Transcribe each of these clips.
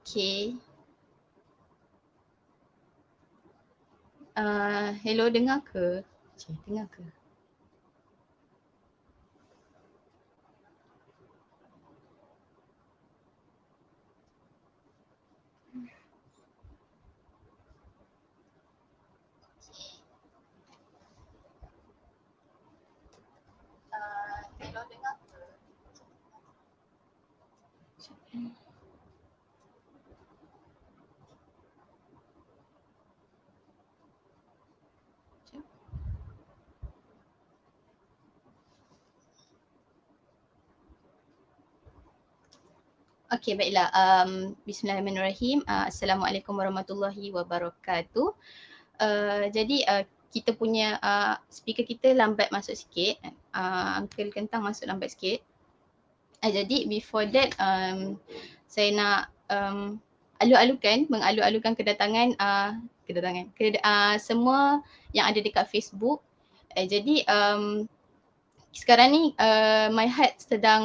Okay. Hello, dengar ke? Dengar ke? Hello, dengar ke? Okey, baiklah. Bismillahirrahmanirrahim. Assalamualaikum warahmatullahi wabarakatuh. Kita punya speaker kita lambat masuk sikit. Uncle Kentang masuk lambat sikit. Jadi before that saya nak mengalu-alukan kedatangan semua yang ada dekat Facebook. Sekarang ni My Heart sedang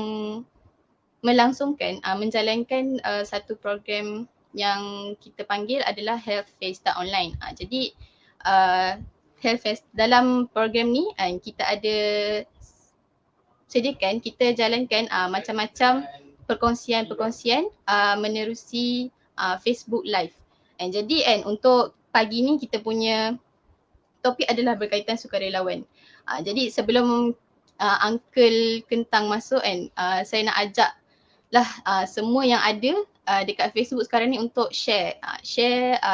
menjalankan satu program yang kita panggil adalah Health Fair Start Online. Health Fair dalam program ni kita ada sediakan, kita jalankan macam-macam perkongsian-perkongsian menerusi Facebook Live. Jadi untuk pagi ni kita punya topik adalah berkaitan sukarelawan. Jadi sebelum Uncle Kentang masuk saya nak ajak lah semua yang ada dekat Facebook sekarang ni untuk share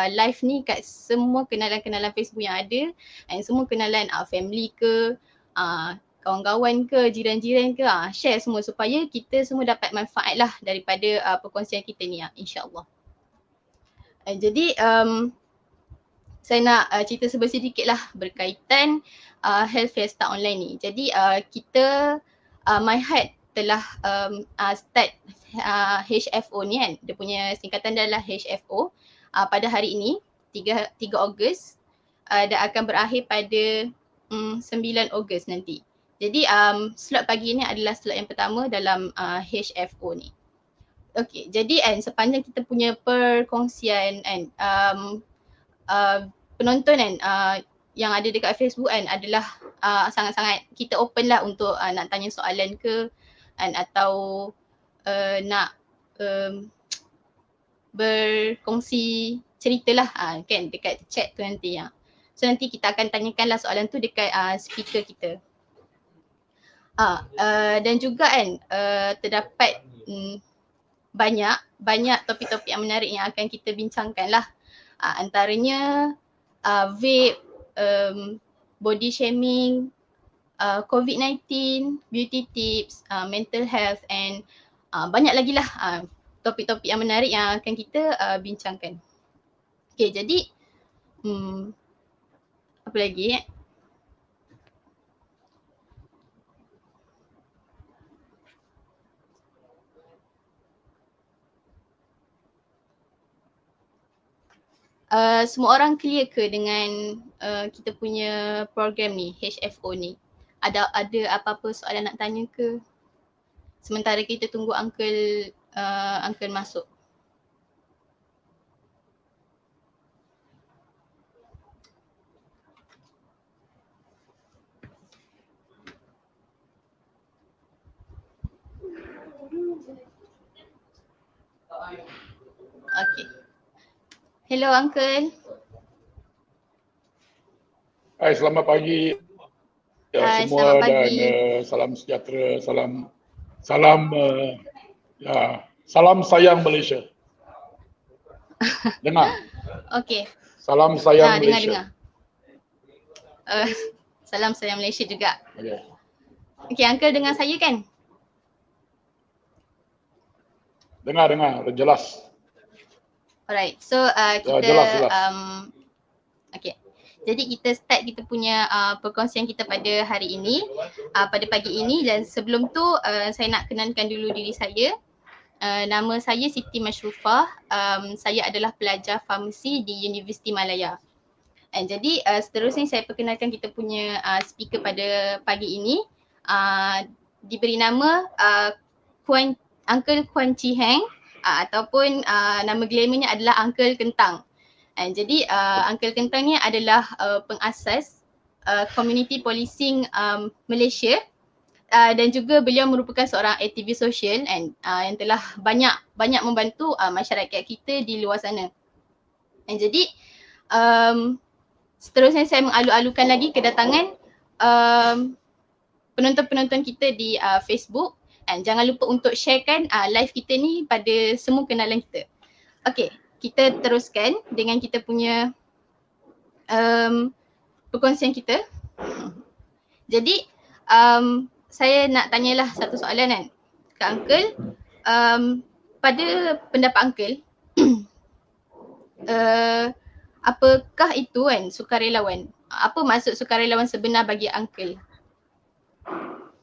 live ni kat semua kenalan-kenalan Facebook yang ada, semua kenalan family ke, kawan-kawan ke, jiran-jiran ke, share semua supaya kita semua dapat manfaat lah daripada perkongsian kita ni, insyaAllah. Saya nak cerita sedikit lah berkaitan Health Fair Start Online ni. Jadi kita My Heart telah start HFO ni kan. Dia punya singkatan adalah HFO pada hari ini 3 Ogos dan akan berakhir pada 9 Ogos nanti. Jadi slot pagi ni adalah slot yang pertama dalam HFO ni. Okey, jadi sepanjang kita punya perkongsian penonton yang ada dekat Facebook adalah sangat-sangat kita open lah untuk nak tanya soalan ke atau nak berkongsi cerita lah kan dekat chat tu nanti. So nanti kita akan tanyakan lah soalan tu dekat speaker kita. Dan juga terdapat banyak topik-topik yang menarik yang akan kita bincangkan lah. Antaranya vape, body shaming, COVID-19, beauty tips, mental health and banyak lagi lah topik-topik yang menarik yang akan kita bincangkan. Okay, jadi apa lagi semua orang clear ke dengan kita punya program ni, HFO ni? Ada apa-apa soalan nak tanya ke? Sementara kita tunggu Uncle masuk. Okay. Hello Uncle. Hai, selamat pagi Hai, semua selamat pagi. Dan salam sejahtera, salam sayang Malaysia. Dengar? Okey. Salam sayang Malaysia. Dengar. Salam sayang Malaysia juga. Okay. Okey, Uncle dengar saya kan? Dengar, jelas. Alright, so kita jelas. Okay. Jadi kita start kita punya perkongsian kita pada hari ini, pada pagi ini, dan sebelum tu saya nak kenalkan dulu diri saya. Nama saya Siti Mashrufah. Saya adalah pelajar farmasi di Universiti Malaya. Jadi seterusnya saya perkenalkan kita punya speaker pada pagi ini. Diberi nama Uncle Kwan Chi Heng. ataupun nama glamournya adalah Uncle Kentang. Jadi Uncle Kentang ni adalah pengasas community policing Malaysia. Dan juga beliau merupakan seorang aktivis sosial yang telah banyak membantu masyarakat kita di luar sana. Jadi seterusnya saya mengalu-alukan lagi kedatangan penonton-penonton kita di Facebook, dan jangan lupa untuk sharekan live kita ni pada semua kenalan kita. Okey, kita teruskan dengan kita punya perkongsian kita. Jadi saya nak tanyalah satu soalan kan ke Uncle. Pada pendapat Uncle, apakah itu kan sukarelawan? Apa maksud sukarelawan sebenar bagi Uncle?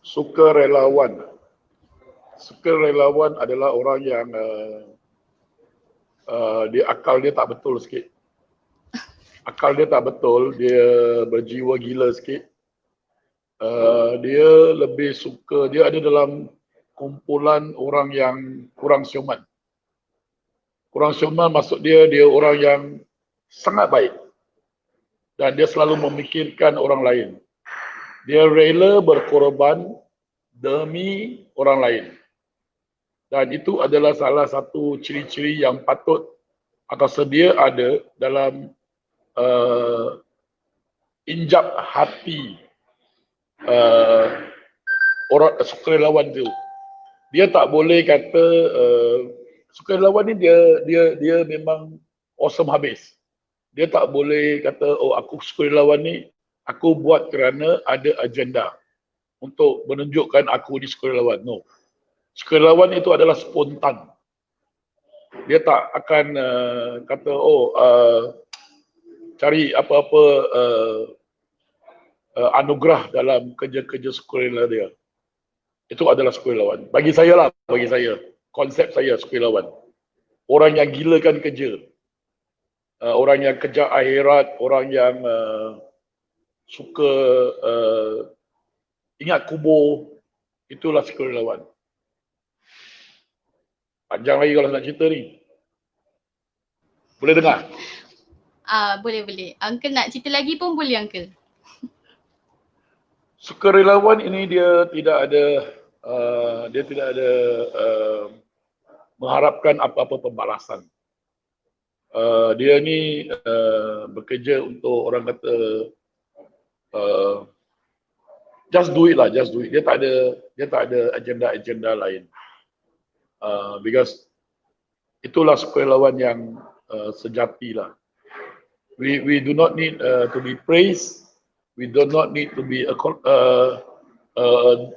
Sukarelawan adalah orang yang akal dia tak betul sikit. Akal dia tak betul, dia berjiwa gila sikit. Dia lebih suka, dia ada dalam kumpulan orang yang kurang siuman. Kurang siuman maksud dia orang yang sangat baik. Dan dia selalu memikirkan orang lain. Dia rela berkorban demi orang lain. Dan itu adalah salah satu ciri-ciri yang patut atau sedia ada dalam injap hati orang sukarelawan tu. Dia tak boleh kata sukarelawan ni dia memang awesome habis. Dia tak boleh kata oh aku sukarelawan ni aku buat kerana ada agenda untuk menunjukkan aku ni sukarelawan. No. Sukarelawan itu adalah spontan. Dia tak akan kata cari apa-apa anugerah dalam kerja-kerja sukarela dia. Itu adalah sukarelawan. Bagi saya, konsep saya sukarelawan. Orang yang gilakan kerja. Orang yang kejar akhirat, orang yang suka ingat kubur, itulah sukarelawan. Panjang lagi kalau nak cerita ni. Boleh dengar? Boleh. Uncle nak cerita lagi pun boleh Uncle. Sukarelawan ini dia tidak ada mengharapkan apa-apa pembalasan. Dia ni bekerja untuk orang kata just do it. Dia tak ada agenda lain. Because itulah sukarelawan yang sejati lah. We do not need to be praised. We do not need to be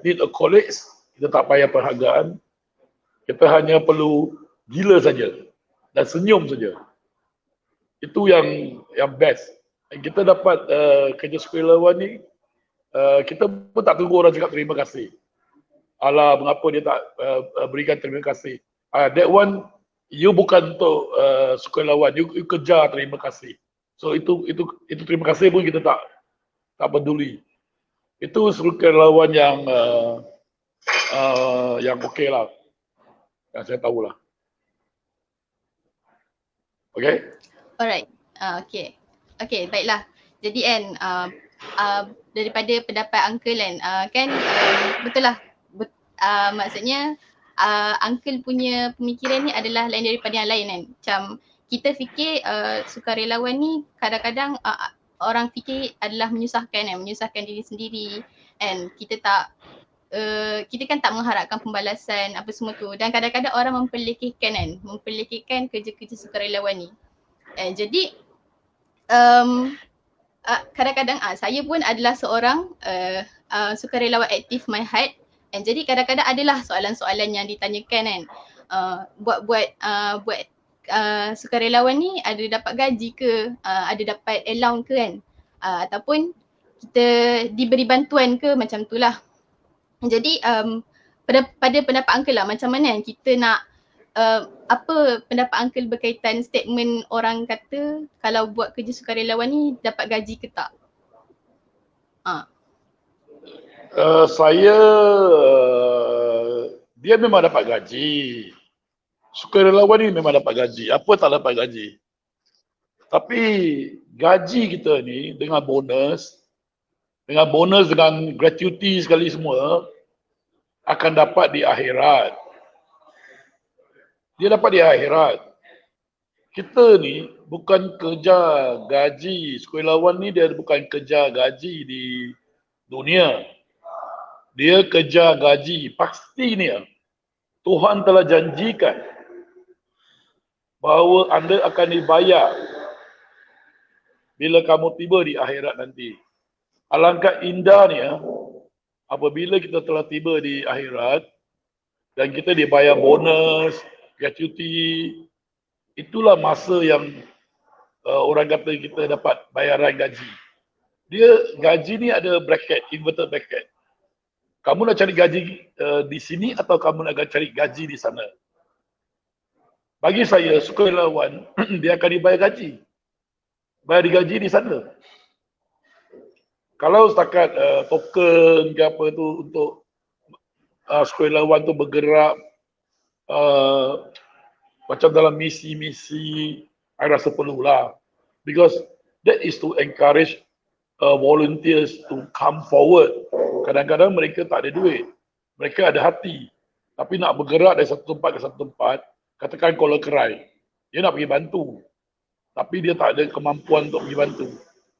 need accolades. Kita tak payah penghargaan. Kita hanya perlu gila saja dan senyum saja. Itu yang best. Kita dapat kerja sukarelawan ni, kita pun tak tunggu orang cakap terima kasih. Alah, mengapa dia tak berikan terima kasih? That one, you bukan untuk sukarelawan, you kejar terima kasih. So itu terima kasih pun kita tak peduli. Itu sukarelawan yang okey lah. Yang saya tahulah. Okay? Alright. Okay, baiklah. Jadi kan daripada pendapat Uncle kan betul lah. Maksudnya Uncle punya pemikiran ni adalah lain daripada yang lain kan. Macam kita fikir sukarelawan ni kadang-kadang orang fikir adalah menyusahkan diri sendiri, and kita kan tak mengharapkan pembalasan apa semua tu, dan kadang-kadang orang memperlekehkan kerja-kerja sukarelawan ni. Jadi kadang-kadang saya pun adalah seorang sukarelawan aktif My Heart, and jadi kadang-kadang adalah soalan-soalan yang ditanyakan kan, buat sukarelawan ni ada dapat gaji ke, ada dapat allowance ke kan, ataupun kita diberi bantuan ke, macam tu lah. Jadi pada pendapat Uncle lah, macam mana kita nak apa pendapat Uncle berkaitan statement orang kata kalau buat kerja sukarelawan ni dapat gaji ke tak? Saya dia memang dapat gaji. sukarelawan ni memang dapat gaji. Apa tak dapat gaji? Tapi gaji kita ni dengan bonus dengan gratuity sekali semua akan dapat di akhirat. Dia dapat di akhirat. Kita ni bukan kerja gaji. Sukarelawan ni dia bukan kerja gaji di dunia. Dia kerja gaji. Pastinya Tuhan telah janjikan bahawa anda akan dibayar bila kamu tiba di akhirat nanti. Alangkah indahnya apabila kita telah tiba di akhirat dan kita dibayar bonus, gratuity, itulah masa yang orang kata kita dapat bayaran gaji. Dia gaji ni ada bracket, inverted bracket. Kamu nak cari gaji di sini atau kamu nak cari gaji di sana? Bagi saya, sukarelawan, dia akan dibayar gaji. Bayar digaji di sana. Kalau setakat token ke apa tu untuk sukarelawan tu bergerak macam dalam misi-misi, saya rasa perlulah. Because that is to encourage volunteers to come forward. Kadang-kadang mereka tak ada duit. Mereka ada hati. Tapi nak bergerak dari satu tempat ke satu tempat, katakan Kuala Kerai. Dia nak pergi bantu. Tapi dia tak ada kemampuan untuk pergi bantu.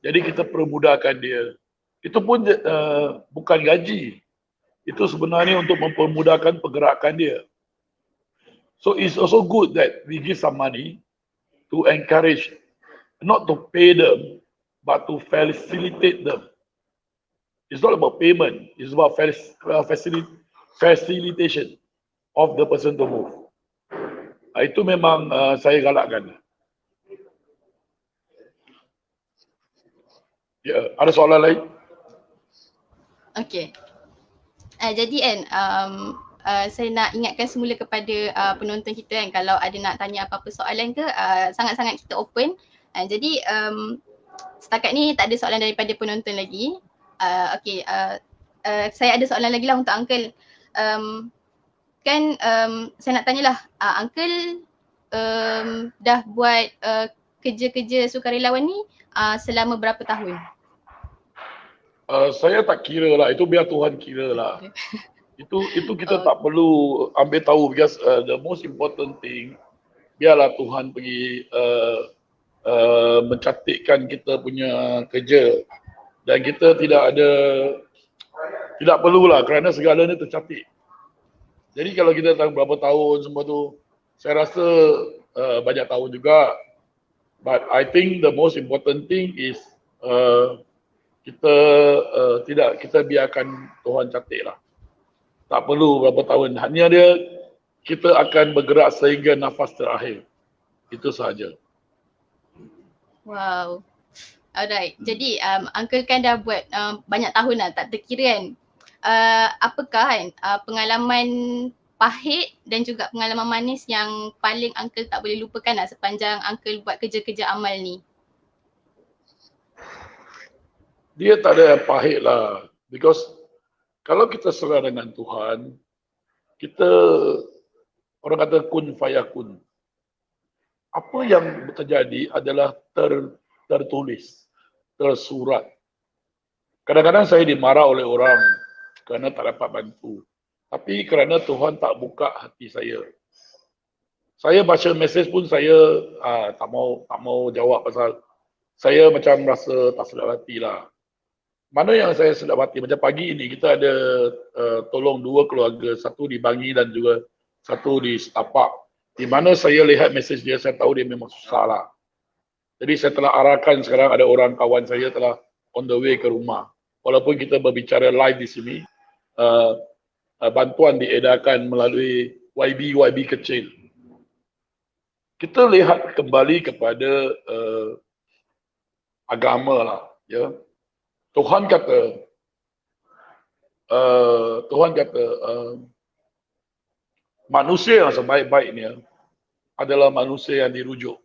Jadi kita permudahkan dia. Itu pun bukan gaji. Itu sebenarnya untuk mempermudahkan pergerakan dia. So it's also good that we give some money to encourage, not to pay them, but to facilitate them. It's not about payment. It's about facilitation of the person to move. Itu memang saya galakkan. Ya, ada soalan lain? Okey. Jadi kan saya nak ingatkan semula kepada penonton kita kan, kalau ada nak tanya apa-apa soalan ke, sangat-sangat kita open. Jadi setakat ni tak ada soalan daripada penonton lagi. Okey, saya ada soalan lagi lah untuk Uncle. Saya nak tanyalah, Uncle dah buat kerja-kerja sukarelawan ni selama berapa tahun? Saya tak kira lah, itu biar Tuhan kira lah. Itu kita tak perlu ambil tahu, because the most important thing, biarlah Tuhan pergi mencantikkan kita punya kerja. Dan kita tidak perlulah kerana segala ni tercantik. Jadi kalau kita tahu berapa tahun semua tu, saya rasa banyak tahun juga. But I think the most important thing is kita biarkan Tuhan cantik lah. Tak perlu berapa tahun. Hanya dia, kita akan bergerak sehingga nafas terakhir. Itu sahaja. Wow. Alright. Jadi Uncle kan dah buat banyak tahun lah, tak terkira kan. Apakah kan pengalaman pahit dan juga pengalaman manis yang paling Uncle tak boleh lupakan lah sepanjang Uncle buat kerja-kerja amal ni? Dia tak ada yang pahit lah. Because kalau kita serah dengan Tuhan, kita, orang kata kun fayakun. Apa yang terjadi adalah tertulis, tersurat. Kadang-kadang saya dimarah oleh orang kerana tak dapat bantu. Tapi kerana Tuhan tak buka hati saya. Saya baca mesej pun saya tak mau jawab pasal saya macam rasa tak sedap hati lah. Mana yang saya sedap hati, macam pagi ini kita ada tolong dua keluarga, satu di Bangi dan juga satu di Setapak. Di mana saya lihat mesej dia, saya tahu dia memang susah lah. Jadi saya telah arahkan sekarang ada orang kawan saya telah on the way ke rumah. Walaupun kita berbicara live di sini, bantuan diedarkan melalui YB kecil. Kita lihat kembali kepada agama lah, ya. Tuhan kata manusia yang sebaik-baiknya adalah manusia yang dirujuk.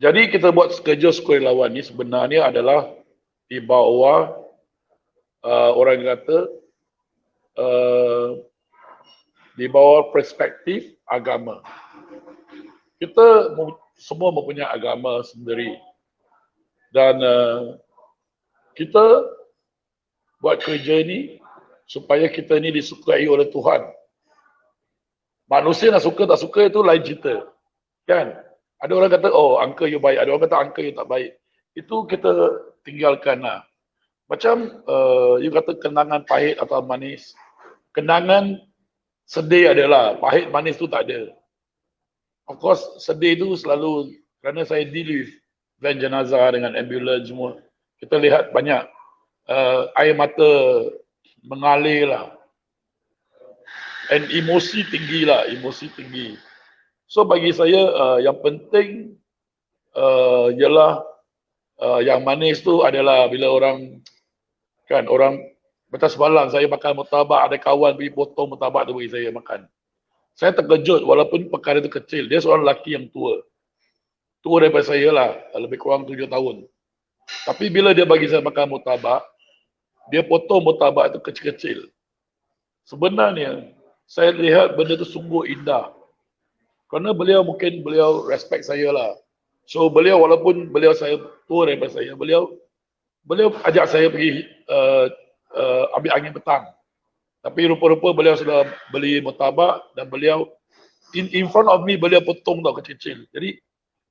Jadi kita buat kerja sukarelawan ni sebenarnya adalah di bawah orang kata di bawah perspektif agama. Kita semua mempunyai agama sendiri dan kita buat kerja ini supaya kita ini disukai oleh Tuhan. Manusia nak suka tak suka itu lain cerita, kan? Ada orang kata, oh angka you baik, ada orang kata angka you tak baik. Itu kita tinggalkan lah. Macam you kata kenangan pahit atau manis. Kenangan sedih adalah, pahit manis tu tak ada. Of course sedih tu selalu kerana saya deal with van jenazah dengan ambulans semua. Kita lihat banyak air mata mengalir lah. And emosi tinggi lah, emosi tinggi. So bagi saya yang penting ialah yang manis tu adalah bila orang, kan orang, macam semalam saya makan murtabak, ada kawan pergi potong murtabak tu bagi saya makan. Saya terkejut walaupun perkara itu kecil. Dia seorang lelaki yang tua. Tua daripada saya lah, lebih kurang 7 tahun. Tapi bila dia bagi saya makan murtabak, dia potong murtabak itu kecil-kecil. Sebenarnya saya lihat benda itu sungguh indah. Kerana mungkin beliau respect saya lah. So beliau walaupun beliau saya tua daripada saya, beliau ajak saya pergi ambil angin petang. Tapi rupa-rupa beliau sudah beli murtabak dan beliau in front of me beliau potong tau kecil-kecil. Jadi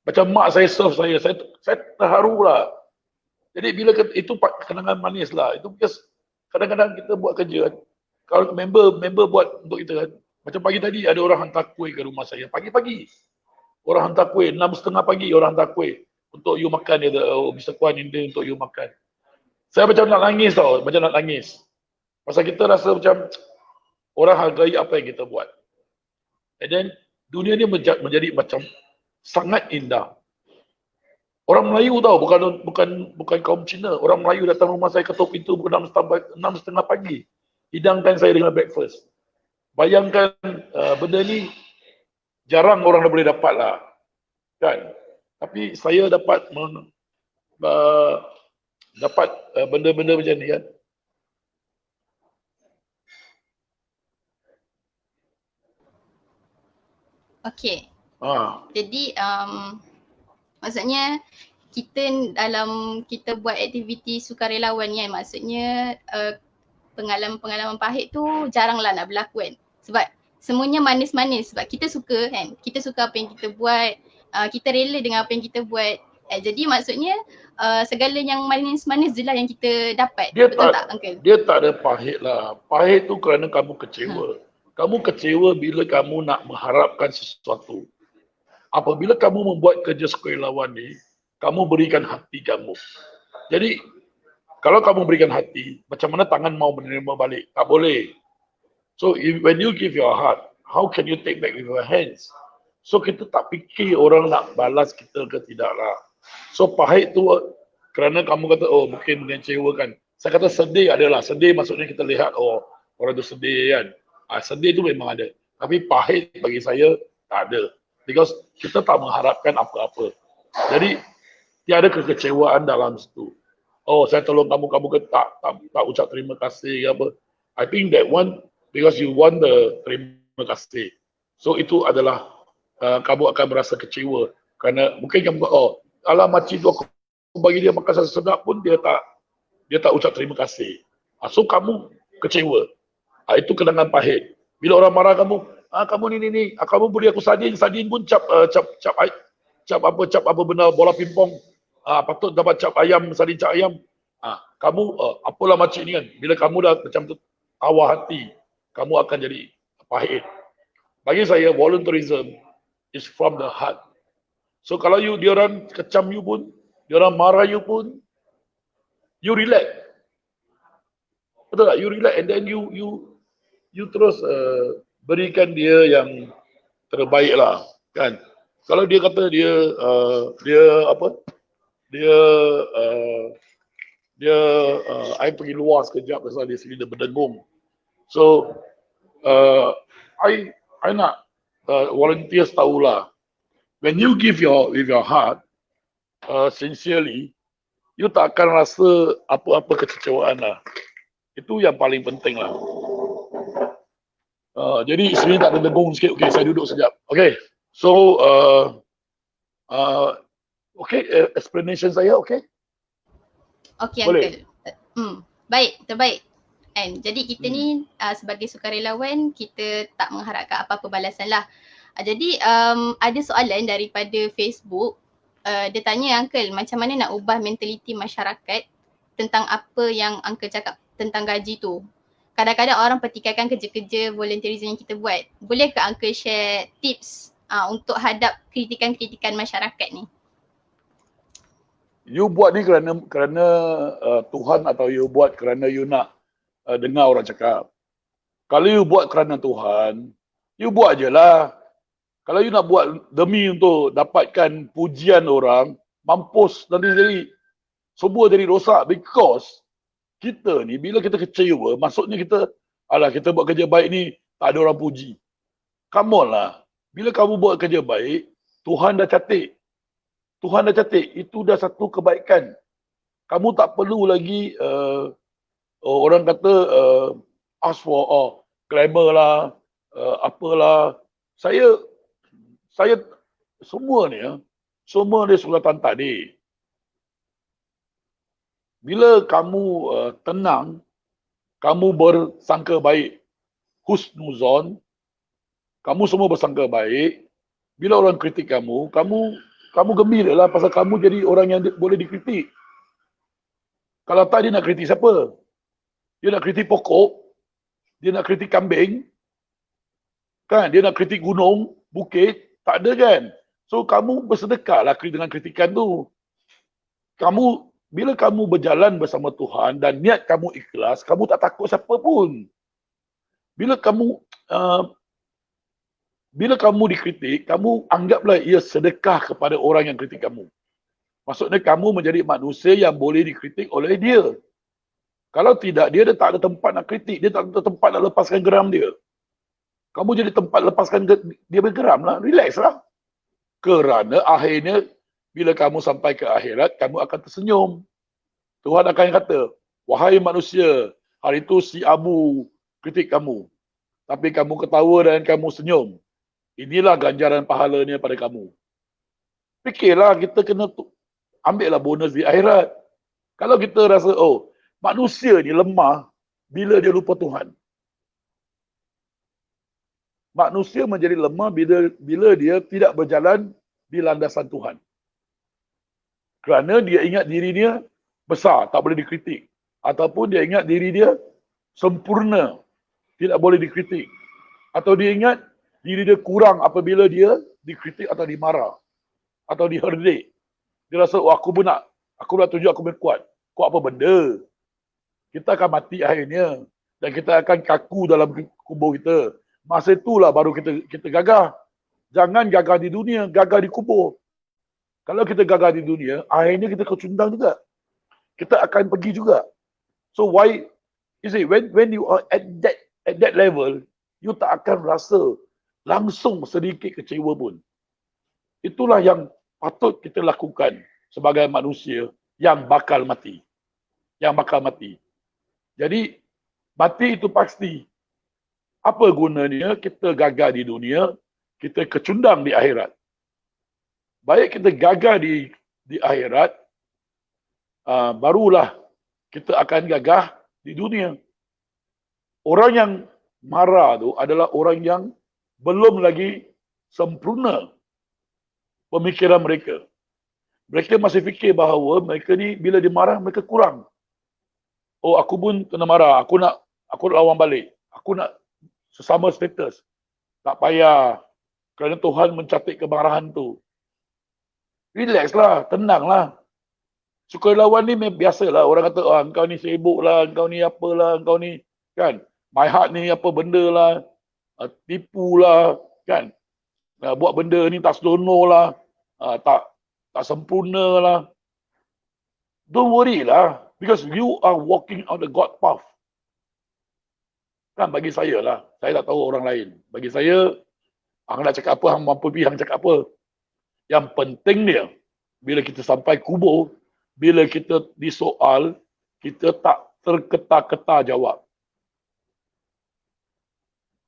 macam mak saya serve saya terharu lah. Jadi bila itu kenangan manis lah. Itu because kadang-kadang kita buat kerja kan. Kalau member buat untuk kita kan. Macam pagi tadi ada orang hantar kuih ke rumah saya. Pagi-pagi. Orang hantar kuih. 6:30 pagi orang hantar kuih. Untuk you makan dia. Oh, Mr. Kwan ini untuk you makan. Saya macam nak nangis tau. Macam nak nangis. Pasal kita rasa macam orang hargai apa yang kita buat. And then dunia ni menjadi macam sangat indah. Orang Melayu tahu, bukan kaum Cina. Orang Melayu datang rumah saya ketuk pintu pukul 6:30 pagi. Hidangkan saya dengan breakfast. Bayangkan benda ni jarang orang boleh dapat lah. Kan? Tapi saya dapat benda-benda macam ni kan. Okay. Jadi maksudnya kita buat aktiviti sukarelawan ni kan, maksudnya pengalaman-pengalaman pahit tu jaranglah nak berlaku kan. Sebab semuanya manis-manis sebab kita suka kan. Kita suka apa yang kita buat, kita rela dengan apa yang kita buat. Jadi maksudnya segala yang manis-manis je lah yang kita dapat. Betul tak Uncle? Dia tak ada pahit lah. Pahit tu kerana kamu kecewa. Kamu kecewa bila kamu nak mengharapkan sesuatu. Apabila kamu membuat kerja sukarelawan ni, kamu berikan hati kamu. Jadi kalau kamu berikan hati, macam mana tangan mau menerima balik? Tak boleh. So when you give your heart, how can you take back with your hands? So kita tak fikir orang nak balas kita ke tidak lah. So pahit tu kerana kamu kata, oh mungkin mengecewakan. Saya kata sedih adalah, sedih maksudnya kita lihat, oh orang tu sedih kan. Sedih tu memang ada. Tapi pahit bagi saya tak ada. Because kita tak mengharapkan apa-apa. Jadi tiada kekecewaan dalam situ. Oh saya tolong kamu tak ucap terima kasih ke apa. I think that one because you want the terima kasih. So itu adalah kamu akan merasa kecewa kerana mungkin kamu alah makcik tu aku bagi dia makan sedap pun dia tak ucap terima kasih. So kamu kecewa. Itu kenangan pahit. Bila orang marah kamu, kamu ni, kamu beri aku sardin pun cap apa benda bola pingpong. Patut dapat sardin cap ayam. Kamu apalah makcik ni kan. Bila kamu dah macam tu tawar hati, kamu akan jadi pahit. Bagi saya volunteerism is from the heart. So kalau dia orang kecam you pun, dia orang marah you pun, you relax. Betul tak? You relax and then you terus berikan dia yang terbaik lah, kan? Kalau dia kata dia I pergi luar sekejap pasal dia sini dia berdengung. So I nak volunteers tahulah, when you give with your heart sincerely, you tak akan rasa apa-apa kekecewaan lah. Itu yang paling penting lah. Jadi sini tak ada dengung sikit. Okey, saya duduk sekejap. Okey. So, explanation saya okey? Okey Boleh? Uncle. Baik, terbaik. And jadi kita ni sebagai sukarelawan, kita tak mengharapkan apa-apa balasan lah. Jadi ada soalan daripada Facebook. Dia tanya Uncle, macam mana nak ubah mentaliti masyarakat tentang apa yang Uncle cakap tentang gaji tu. Kadang-kadang orang pertikaikan kerja-kerja volunteerism yang kita buat. Boleh ke Uncle share tips untuk hadap kritikan-kritikan masyarakat ni? You buat ni kerana Tuhan atau you buat kerana you nak dengar orang cakap? Kalau you buat kerana Tuhan, you buat je lah. Kalau you nak buat demi untuk dapatkan pujian orang, mampus nanti jadi semua jadi rosak. Because kita ni bila kita kecewa, maksudnya kita buat kerja baik ni tak ada orang puji. Come on lah. Bila kamu buat kerja baik, Tuhan dah catat. Tuhan dah catat. Itu dah satu kebaikan. Kamu tak perlu lagi orang kata ask for glamour lah, apalah. Saya semua ni sulatan tadi. Bila kamu tenang, kamu bersangka baik, husnuzon, kamu semua bersangka baik. Bila orang kritik kamu gembira lah pasal kamu jadi orang yang boleh dikritik. Kalau tak dia nak kritik siapa? Dia nak kritik pokok, dia nak kritik kambing, kan? Dia nak kritik gunung, bukit, tak ada kan? So kamu bersedekah lah dengan kritikan tu. Bila kamu berjalan bersama Tuhan dan niat kamu ikhlas, kamu tak takut siapa pun. Bila kamu dikritik, kamu anggaplah ia sedekah kepada orang yang kritik kamu. Maksudnya kamu menjadi manusia yang boleh dikritik oleh dia. Kalau tidak, dia tak ada tempat nak kritik, dia tak ada tempat nak lepaskan geram dia. Kamu jadi tempat lepaskan dia bergeram lah, relax lah. Kerana akhirnya, bila kamu sampai ke akhirat, kamu akan tersenyum. Tuhan akan kata, wahai manusia, hari itu si Abu kritik kamu. Tapi kamu ketawa dan kamu senyum. Inilah ganjaran pahalanya pada kamu. Fikirlah, kita kena ambil lah bonus di akhirat. Kalau kita rasa, manusia ni lemah bila dia lupa Tuhan. Manusia menjadi lemah bila dia tidak berjalan di landasan Tuhan. Kerana dia ingat diri dia besar, tak boleh dikritik. Ataupun dia ingat diri dia sempurna, tidak boleh dikritik. Atau dia ingat diri dia kurang apabila dia dikritik atau dimarah. Atau diherdik. Dia rasa, aku nak tunjuk aku kuat. Kuat apa benda? Kita akan mati akhirnya. Dan kita akan kaku dalam kubur kita. Masa itulah baru kita gagah. Jangan gagah di dunia, gagah di kubur. Kalau kita gagah di dunia, akhirnya kita kecundang juga. Kita akan pergi juga. So why, you see, when you are at that level, you tak akan rasa langsung sedikit kecewa pun. Itulah yang patut kita lakukan sebagai manusia yang bakal mati. Yang bakal mati. Jadi, mati itu pasti. Apa gunanya kita gagah di dunia, kita kecundang di akhirat. Baik kita gagah di akhirat, barulah kita akan gagah di dunia. Orang yang marah tu adalah orang yang belum lagi sempurna pemikiran mereka. Mereka masih fikir bahawa mereka ni bila dimarah mereka kurang. Aku pun kena marah, aku lawan balik. Aku nak sesama status. Tak payah. Kerana Tuhan mencatat kemarahan tu. Relax lah, tenang lah. Sukarelawan ni biasalah. Orang kata, engkau ni sibuk lah, engkau ni apalah, engkau ni, kan. My heart ni apa benda lah, tipu lah, kan. Buat benda ni tak senonoh lah, tak sempurna lah. Don't worry lah. Because you are walking on the God path. Kan bagi saya lah. Saya tak tahu orang lain. Bagi saya, hang nak cakap apa, hang mampu pergi, hang cakap apa. Yang penting dia, bila kita sampai kubur, bila kita disoal, kita tak terketa-keta jawab.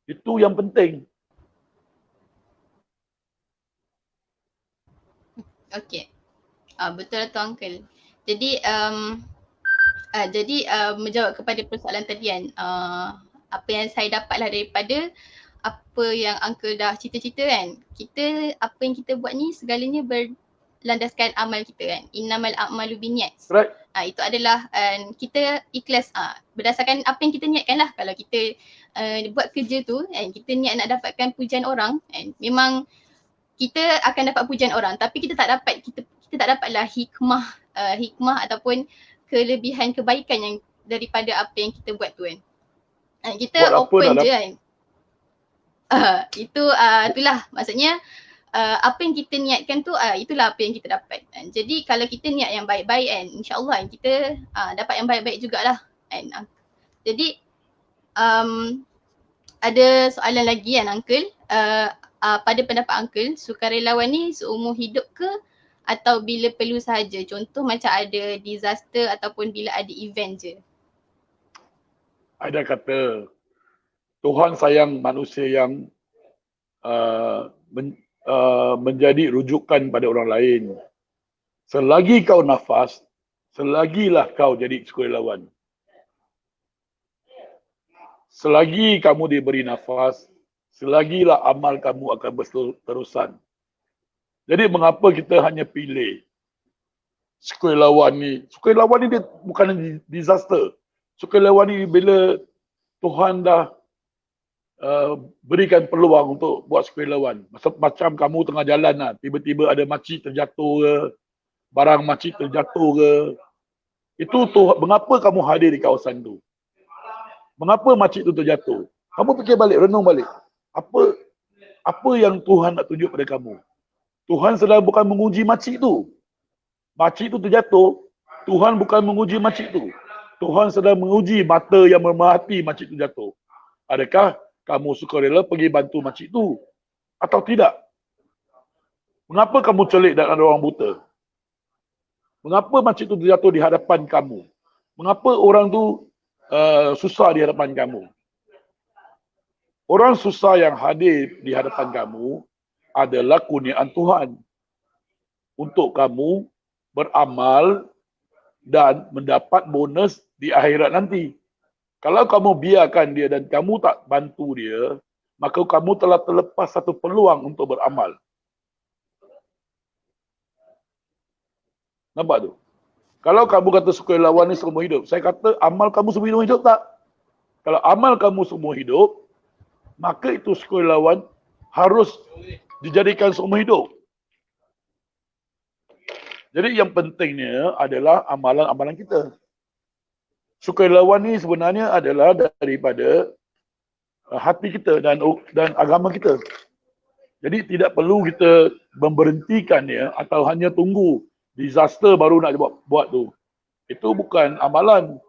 Itu yang penting. Okey. Betul tu Uncle. Jadi menjawab kepada persoalan tadi kan, apa yang saya dapatlah daripada apa yang Uncle dah cerita-cerita kan. Apa yang kita buat ni segalanya berlandaskan amal kita kan. Innamal a'malu binniyat. Right? Itu adalah kita ikhlas berdasarkan apa yang kita niatkan lah. Kalau kita buat kerja tu and kita niat nak dapatkan pujian orang, and memang kita akan dapat pujian orang, tapi kita tak dapatlah hikmah ataupun kelebihan kebaikan yang daripada apa yang kita buat tu kan. Kita Buat apa open dah je kan. Itulah maksudnya apa yang kita niatkan tu itulah apa yang kita dapat. Jadi kalau kita niat yang baik-baik kan, insya-Allah kita dapat yang baik-baik jugalah kan. Jadi ada soalan lagi kan Uncle. Pada pendapat Uncle, sukarelawan ni seumur hidup ke atau bila perlu sahaja? Contoh macam ada disaster ataupun bila ada event je. Ada kata Tuhan sayang manusia yang menjadi rujukan pada orang lain. Selagi kau nafas, selagilah kau jadi sukarelawan. Selagi kamu diberi nafas, selagilah amal kamu akan berterusan. Jadi mengapa kita hanya pilih sukarelawan ni? Sukarelawan ni dia bukan disaster. Sukarelawan ni bila Tuhan dah berikan peluang untuk buat sukarelawan. Macam kamu tengah jalan lah, tiba-tiba ada makcik terjatuh ke, barang makcik terjatuh ke. Itu mengapa kamu hadir di kawasan tu? Mengapa makcik tu terjatuh? Kamu fikir balik, renung balik. Apa yang Tuhan nak tunjuk pada kamu? Tuhan sedang bukan menguji makcik tu. Makcik tu terjatuh, Tuhan bukan menguji makcik tu. Tuhan sedang menguji mata yang memerhati makcik tu jatuh. Adakah kamu sukarela pergi bantu makcik tu atau tidak? Mengapa kamu celik dan ada orang buta? Mengapa makcik tu terjatuh di hadapan kamu? Mengapa orang tu susah di hadapan kamu? Orang susah yang hadir di hadapan kamu adalah kurniaan Tuhan untuk kamu beramal dan mendapat bonus di akhirat nanti. Kalau kamu biarkan dia dan kamu tak bantu dia, maka kamu telah terlepas satu peluang untuk beramal. Nampak tu? Kalau kamu kata sukarelawan ni seumur hidup, saya kata amal kamu seumur hidup tak? Kalau amal kamu seumur hidup, maka itu sukarelawan harus dijadikan seumur hidup. Jadi yang pentingnya adalah amalan-amalan kita. Sukarelawan ni sebenarnya adalah daripada hati kita dan agama kita. Jadi tidak perlu kita memberhentikannya atau hanya tunggu disaster baru nak buat tu. Itu bukan amalan.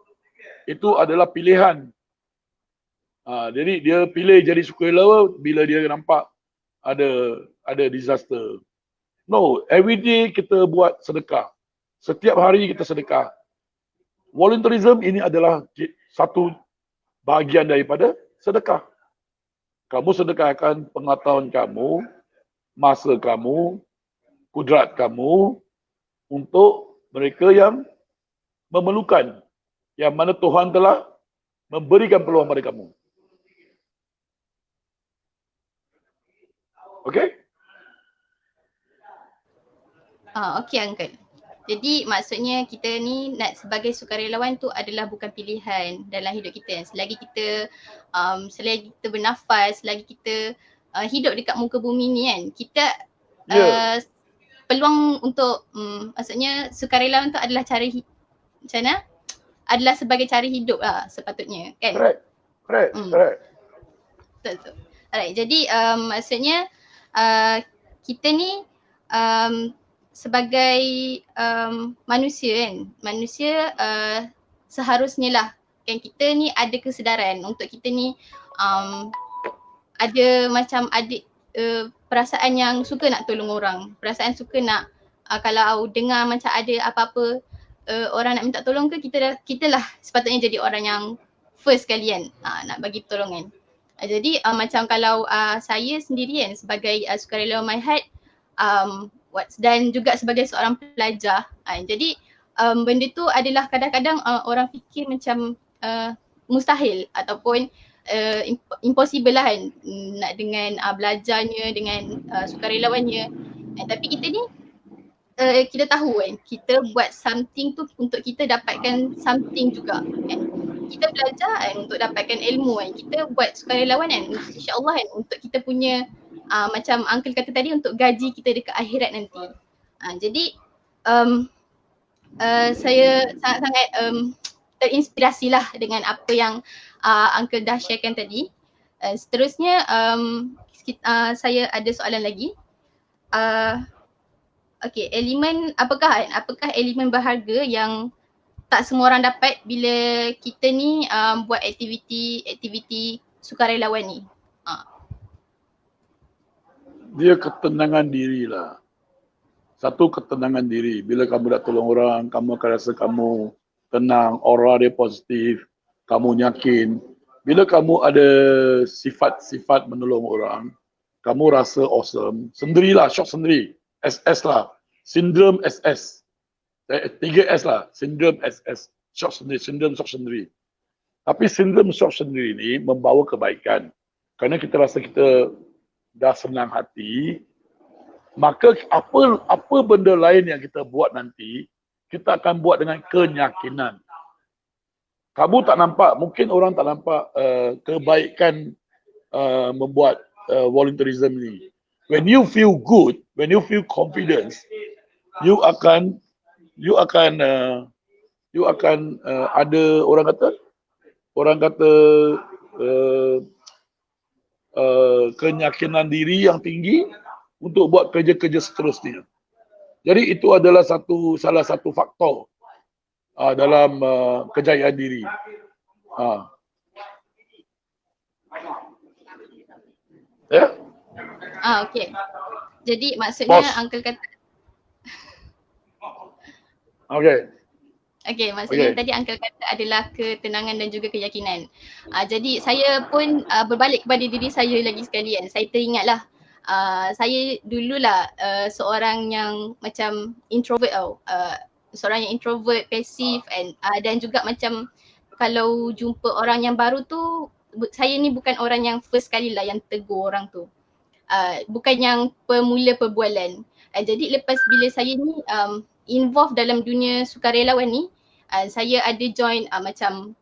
Itu adalah pilihan. Jadi dia pilih jadi sukarelawan bila dia nampak ada disaster. No, every day kita buat sedekah. Setiap hari kita sedekah. Volunteerism ini adalah satu bahagian daripada sedekah. Kamu sedekahkan pengetahuan kamu, masa kamu, kudrat kamu untuk mereka yang memerlukan, yang mana Tuhan telah memberikan peluang pada kamu. Okay? Okey Uncle. Jadi maksudnya kita ni nak sebagai sukarelawan tu adalah bukan pilihan dalam hidup kita. Selagi kita bernafas, selagi kita hidup dekat muka bumi ni kan, kita peluang untuk maksudnya sukarelawan tu adalah cara macam mana? Adalah sebagai cara hidup lah sepatutnya kan? Correct. Betul. Alright, jadi maksudnya kita ni sebagai manusia kan, seharusnya lah kan kita ni ada kesedaran untuk kita ni ada perasaan yang suka nak tolong orang, perasaan suka nak kalau dengar macam ada apa-apa orang nak minta tolong ke, kita lah sepatutnya jadi orang yang first sekali kan nak bagi pertolongan. Jadi macam kalau saya sendiri kan sebagai sukarelawan MyHeart dan juga sebagai seorang pelajar, jadi benda tu adalah kadang-kadang orang fikir macam mustahil ataupun impossible lah kan nak dengan belajarnya, dengan sukarelawannya. Tapi kita ni kita tahu kan, kita buat something tu untuk kita dapatkan something juga kan. Kita belajar kan untuk dapatkan ilmu kan. Kita buat sukarelawan kan, insya-Allah kan untuk kita punya macam uncle kata tadi, untuk gaji kita dekat akhirat nanti. Jadi saya sangat-sangat terinspirasi lah dengan apa yang uncle dah sharekan tadi. Seterusnya saya ada soalan lagi. Okey, apakah elemen berharga yang tak semua orang dapat bila kita ni buat aktiviti sukarelawan ni? Dia ketenangan diri lah. Satu, ketenangan diri. Bila kamu nak tolong orang, kamu akan rasa kamu tenang, aura dia positif, kamu yakin. Bila kamu ada sifat-sifat menolong orang, kamu rasa awesome. Sendirilah, shock sendiri. SS lah. Sindrom SS. 3S lah. Sindrom SS. Shock sendiri. Sindrom shock sendiri. Tapi sindrom shock sendiri ni membawa kebaikan. Kerana kita rasa kita dah senang hati, maka apa benda lain yang kita buat nanti, kita akan buat dengan keyakinan. Kamu tak nampak, mungkin orang tak nampak kebaikan membuat volunteerism ni. When you feel good, when you feel confidence, you akan ada orang kata keyakinan diri yang tinggi untuk buat kerja-kerja seterusnya. Jadi itu adalah salah satu faktor dalam kejayaan diri. Ya? Okey. Jadi maksudnya Boss. uncle kata Okey, maksudnya tadi uncle kata adalah ketenangan dan juga keyakinan. Jadi saya pun berbalik kepada diri saya lagi sekali kan. Saya teringatlah saya dululah seorang yang macam introvert tau. Seorang yang introvert, pasif dan juga macam kalau jumpa orang yang baru tu, saya ni bukan orang yang first kali lah yang tegur orang tu. Bukan yang pemula perbualan. Jadi lepas bila saya ni involve dalam dunia sukarelawan ni, saya ada join macam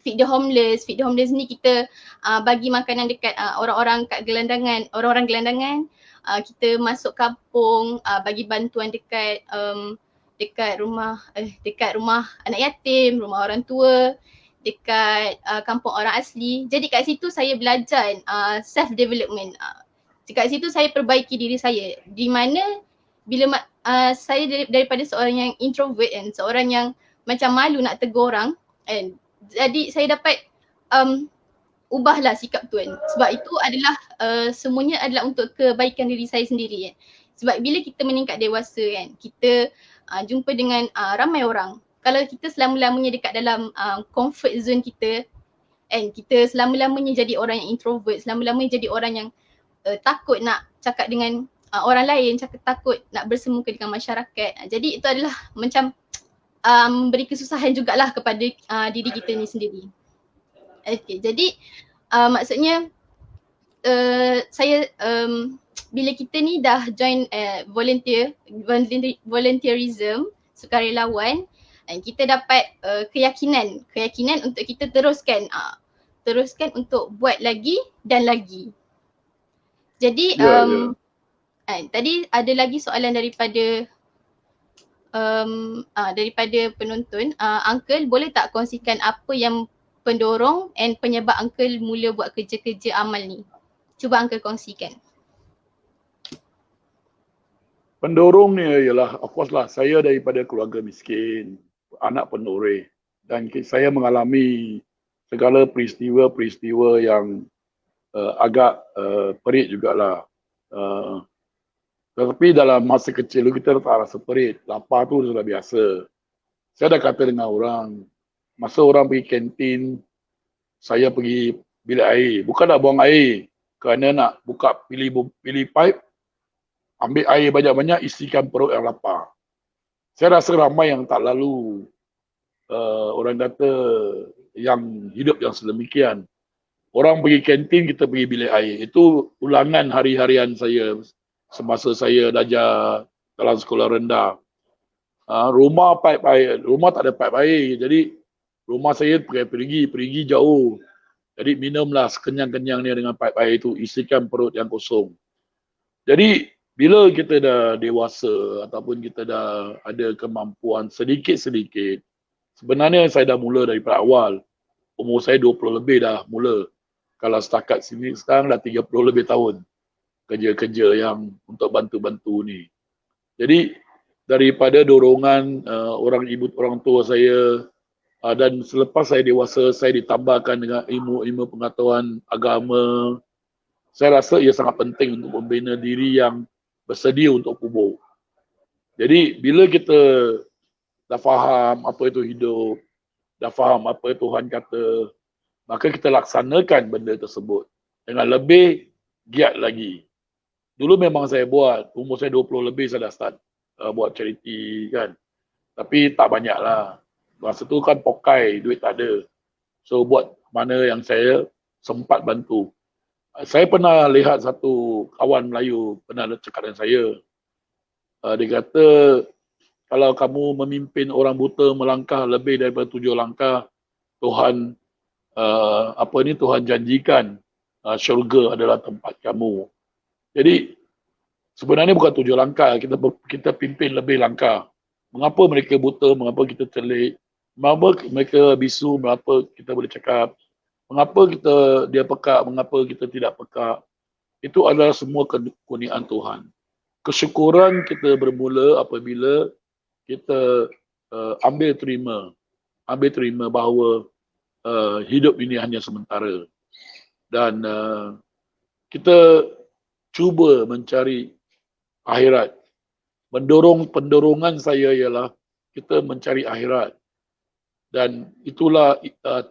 Feed the Homeless. Feed the Homeless ni kita bagi makanan dekat orang-orang kat gelandangan, orang-orang gelandangan. Kita masuk kampung, bagi bantuan dekat rumah anak yatim, rumah orang tua, dekat kampung orang asli. Jadi kat situ saya belajar self development. Dekat situ saya perbaiki diri saya. Di mana bila saya daripada seorang yang introvert kan, seorang yang macam malu nak tegur orang kan. Jadi saya dapat ubahlah sikap tu kan. Sebab itu adalah semuanya adalah untuk kebaikan diri saya sendiri kan. Sebab bila kita meningkat dewasa kan, kita jumpa dengan ramai orang. Kalau kita selama-lamanya dekat dalam comfort zone kita kan, kita selama-lamanya jadi orang yang introvert, selama-lamanya jadi orang yang takut nak cakap dengan orang lain, takut nak bersemuka dengan masyarakat. Jadi itu adalah macam memberi kesusahan jugalah kepada diri kita ni sendiri. Okay, jadi maksudnya saya bila kita ni dah join volunteerism, sukarelawan, kita dapat keyakinan untuk kita teruskan untuk buat lagi dan lagi. Jadi tadi ada lagi soalan daripada penonton. Uncle boleh tak kongsikan apa yang pendorong and penyebab uncle mula buat kerja-kerja amal ni? Cuba uncle kongsikan. Pendorongnya ialah, of course lah, saya daripada keluarga miskin, anak penoreh, dan saya mengalami segala peristiwa-peristiwa yang agak perit jugalah. Tetapi dalam masa kecil kita tak rasa perit, lapar tu sudah biasa. Saya dah kata dengan orang, masa orang pergi kantin, saya pergi bilik air. Bukan nak buang air kerana nak buka pilih pipe, ambil air banyak-banyak, isikan perut yang lapar. Saya rasa ramai yang tak lalu orang kata yang hidup yang sedemikian. Orang pergi kantin, kita pergi bilik air. Itu ulangan hari-harian saya semasa saya belajar dalam sekolah rendah. Rumah pipe air, rumah tak ada pipe air. Jadi rumah saya pergi jauh. Jadi minumlah sekenyang-kenyang ni dengan pipe air itu, isikan perut yang kosong. Jadi bila kita dah dewasa ataupun kita dah ada kemampuan sedikit-sedikit, sebenarnya saya dah mula daripada awal. Umur saya 20 lebih dah mula. Kalau setakat sini sekarang dah 30 lebih tahun kerja-kerja yang untuk bantu-bantu ni. Jadi daripada dorongan orang tua saya dan selepas saya dewasa, saya ditambahkan dengan ilmu-ilmu pengetahuan agama. Saya rasa ia sangat penting untuk membina diri yang bersedia untuk kubur. Jadi bila kita dah faham apa itu hidup, dah faham apa Tuhan kata, maka kita laksanakan benda tersebut dengan lebih giat lagi. Dulu memang saya buat, umur saya 20 lebih saya dah start buat charity kan. Tapi tak banyak lah. Masa tu kan pokai, duit tak ada. So buat mana yang saya sempat bantu. Saya pernah lihat satu kawan Melayu pernah cakap dengan saya. Dia kata, kalau kamu memimpin orang buta melangkah lebih daripada 7 langkah, Tuhan Tuhan janjikan syurga adalah tempat kamu. Jadi sebenarnya bukan 7 langkah, kita pimpin lebih langkah. Mengapa mereka buta, mengapa kita telik, mengapa mereka bisu, mengapa kita boleh cakap, mengapa dia pekak, mengapa kita tidak pekak. Itu adalah semua kekurniaan Tuhan. Kesyukuran kita bermula apabila kita ambil terima bahawa hidup ini hanya sementara. Dan kita cuba mencari akhirat. Pendorongan saya ialah kita mencari akhirat. Dan itulah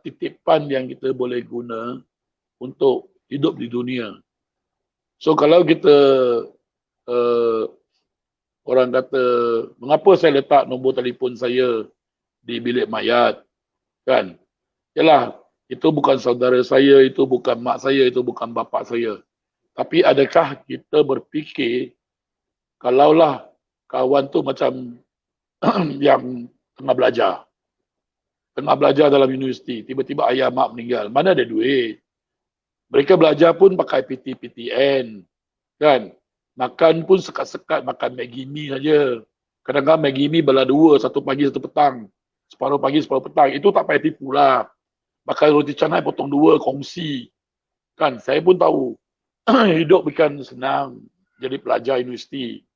titipan yang kita boleh guna untuk hidup di dunia. So kalau kita orang kata, mengapa saya letak nombor telefon saya di bilik mayat, kan? Yalah, itu bukan saudara saya, itu bukan mak saya, itu bukan bapa saya. Tapi adakah kita berfikir, kalaulah kawan tu macam yang tengah belajar dalam universiti, tiba-tiba ayah mak meninggal, mana ada duit? Mereka belajar pun pakai PTN, kan? Makan pun sekat-sekat makan Maggi mee saja. Kadang-kadang Maggi mee belah dua, satu pagi satu petang. Separuh pagi separuh petang. Itu tak payah tipu lah. Makan roti canai potong dua, kongsi. Kan, saya pun tahu. Hidup bukan senang jadi pelajar universiti.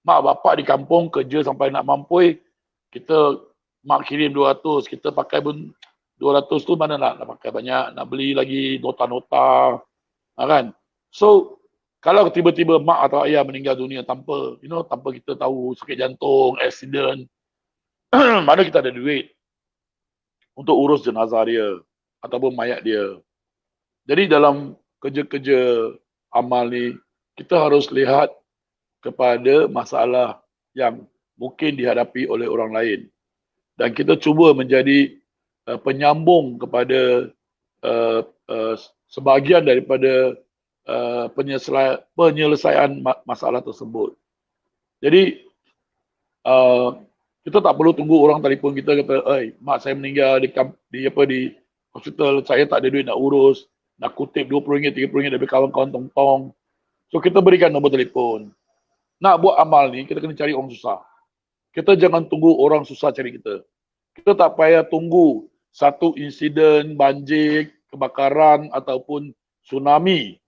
Mak bapak di kampung kerja sampai nak mampu, kita mak kirim 200, kita pakai pun 200 tu mana nak pakai banyak, nak beli lagi nota-nota, kan? So kalau tiba-tiba mak atau ayah meninggal dunia tanpa kita tahu, sakit jantung, accident, mana kita ada duit untuk urus jenazah dia ataupun mayat dia. Jadi dalam kerja-kerja amal ni, kita harus lihat kepada masalah yang mungkin dihadapi oleh orang lain. Dan kita cuba menjadi penyambung kepada sebahagian daripada penyelesaian masalah tersebut. Jadi kita tak perlu tunggu orang telefon kita kata, mak saya meninggal di hospital, saya tak ada duit nak urus, nak kutip RM20, RM30 dari kawan-kawan tong-tong. So kita berikan nombor telefon. Nak buat amal ni, kita kena cari orang susah. Kita jangan tunggu orang susah cari kita. Kita tak payah tunggu satu insiden banjir, kebakaran ataupun tsunami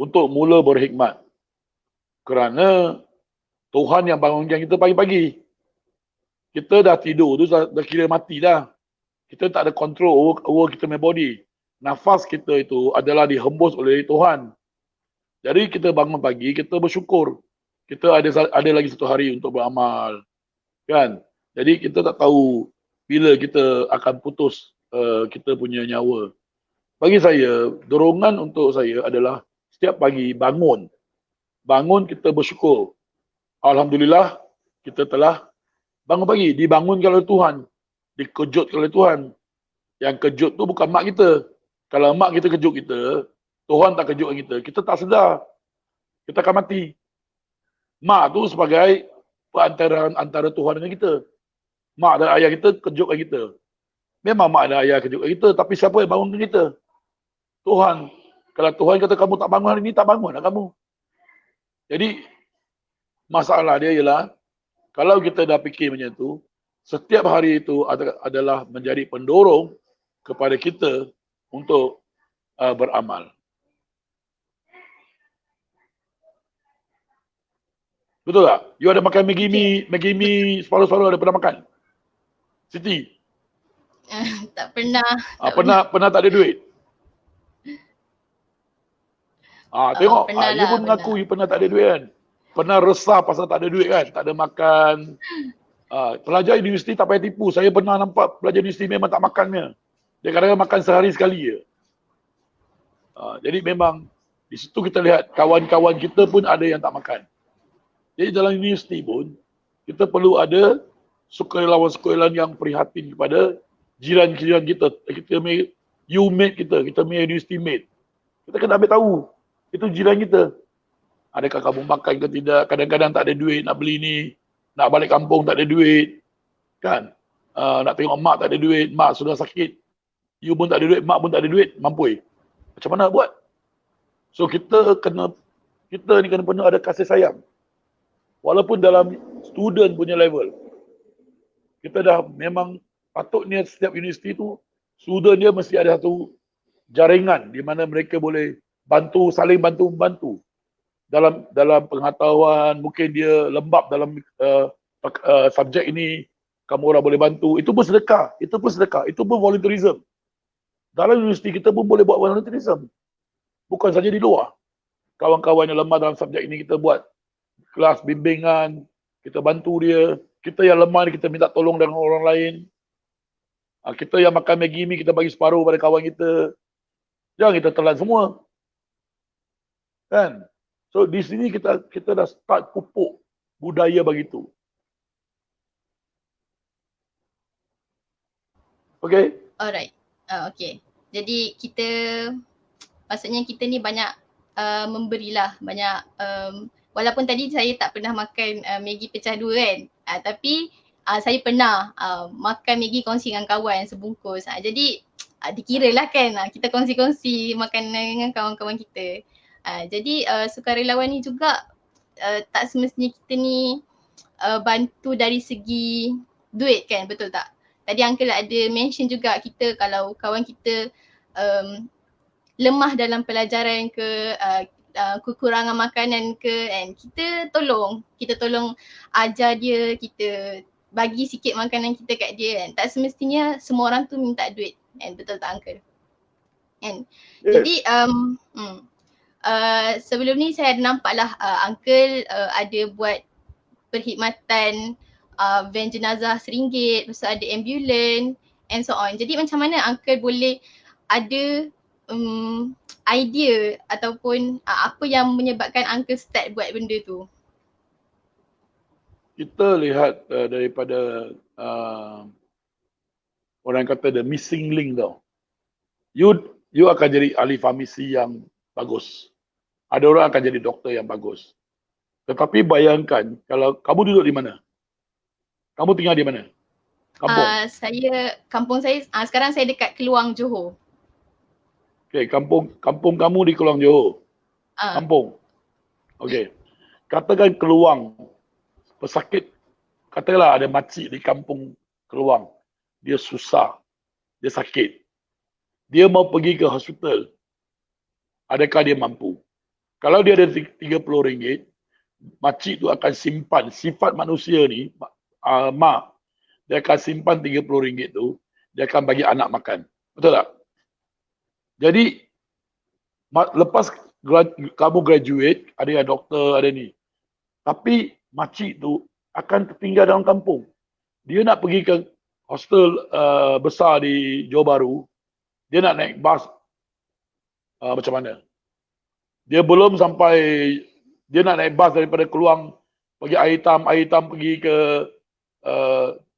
untuk mula berhikmat. Kerana Tuhan yang bangunkan kita pagi-pagi. Kita dah tidur tu dah kira mati dah. Kita tak ada kontrol over kita punya body. Nafas kita itu adalah dihembus oleh Tuhan. Jadi kita bangun pagi, kita bersyukur. Kita ada lagi satu hari untuk beramal. Kan? Jadi kita tak tahu bila kita akan putus kita punya nyawa. bagi saya, dorongan untuk saya adalah setiap pagi bangun. Bangun kita bersyukur. Alhamdulillah kita telah bangun pagi. Dibangunkan oleh Tuhan. Dikejutkan oleh Tuhan. Yang kejut tu bukan mak kita. Kalau mak kita kejut kita, Tuhan tak kejutkan kita. Kita tak sedar. Kita akan mati. Mak tu sebagai perantaraan antara Tuhan dengan kita. Mak dan ayah kita kejutkan kita. Memang mak dan ayah kejutkan kita. Tapi siapa yang bangunkan kita? Tuhan. Kalau Tuhan kata kamu tak bangun hari ni, tak bangun lah kamu. Jadi, masalah dia ialah, kalau kita dah fikir macam tu, setiap hari itu adalah menjadi pendorong kepada kita untuk beramal. Betul tak? You ada makan Maggi mee separuh-separuh ada pernah makan? Siti? Tak pernah. Pernah tak ada duit? Tengok, you pun mengaku you pernah tak ada duit kan? Pernah resah pasal tak ada duit kan? Tak ada makan. Pelajar universiti tak payah tipu. Saya pernah nampak pelajar universiti memang tak makannya. Dia kadang-kadang makan sehari sekali je. Jadi memang di situ kita lihat kawan-kawan kita pun ada yang tak makan. Jadi dalam universiti pun kita perlu ada sukarelawan-sukarelawan yang prihatin kepada jiran-jiran kita. Kita punya you-mate kita punya university mate. Kita kena ambil tahu. Itu jiran kita. Adakah kamu makan ke tidak? Kadang-kadang tak ada duit nak beli ni. Nak balik kampung tak ada duit. Kan? Nak tengok mak tak ada duit. Mak sudah sakit. You pun tak ada duit. Mak pun tak ada duit. Mampui. Macam mana buat? So kita ni kena penuh ada kasih sayang. Walaupun dalam student punya level. Kita dah memang patutnya setiap universiti tu, student dia mesti ada satu jaringan di mana mereka boleh bantu, saling bantu-bantu. Dalam pengetahuan, mungkin dia lembab dalam subjek ini, kamu orang boleh bantu. Itu pun sedekah. Itu pun volunteerism. Dalam universiti kita pun boleh buat volunteerism. Bukan saja di luar. Kawan-kawan yang lemah dalam subjek ini kita buat kelas bimbingan, kita bantu dia. Kita yang lemah ni kita minta tolong dengan orang lain. Kita yang makan Maggi mee kita bagi separuh pada kawan kita. Jangan kita telan semua. Kan? So di sini kita dah start pupuk budaya begitu. Okay? Alright. Okay. Jadi maksudnya kita ni banyak memberilah, banyak walaupun tadi saya tak pernah makan Maggi pecah dua kan. Tapi saya pernah makan Maggi kongsi dengan kawan sebungkus. Jadi dikiralah kan kita kongsi-kongsi makanan dengan kawan-kawan kita. Jadi sukarelawan ni juga tak semestinya kita ni bantu dari segi duit kan, betul tak? Tadi Uncle ada mention juga kita kalau kawan kita lemah dalam pelajaran ke, kekurangan makanan ke, and kita tolong ajar dia, kita bagi sikit makanan kita kat dia kan. Tak semestinya semua orang tu minta duit kan, betul tak Uncle? Kan? Yes. Jadi sebelum ni saya ada nampak lah Uncle ada buat perkhidmatan van jenazah RM1, lepas tu ada ambulans and so on. Jadi macam mana Uncle boleh ada idea ataupun apa yang menyebabkan Uncle start buat benda tu? Kita lihat daripada orang kata the missing link tau. You akan jadi ahli farmasi yang bagus. Ada orang akan jadi doktor yang bagus. Tetapi bayangkan kalau kamu duduk di mana? Kamu tinggal di mana? Kampung? Kampung saya sekarang saya dekat Keluang, Johor. Okay, kampung kamu di Keluang, Johor. Kampung. Okay. Katakan Keluang, pesakit, katakanlah ada makcik di kampung Keluang. Dia susah, dia sakit. Dia mau pergi ke hospital. Adakah dia mampu? Kalau dia ada RM30, makcik tu akan simpan, sifat manusia ni, mak, dia akan simpan RM30 tu, dia akan bagi anak makan. Betul tak? Jadi, lepas kamu graduate, ada yang doktor, ada ni. Tapi, makcik tu akan tertinggal dalam kampung. Dia nak pergi ke hostel besar di Johor Bahru, dia nak naik bas macam mana. Dia belum sampai, dia nak naik bas daripada Keluang pergi Air Hitam pergi ke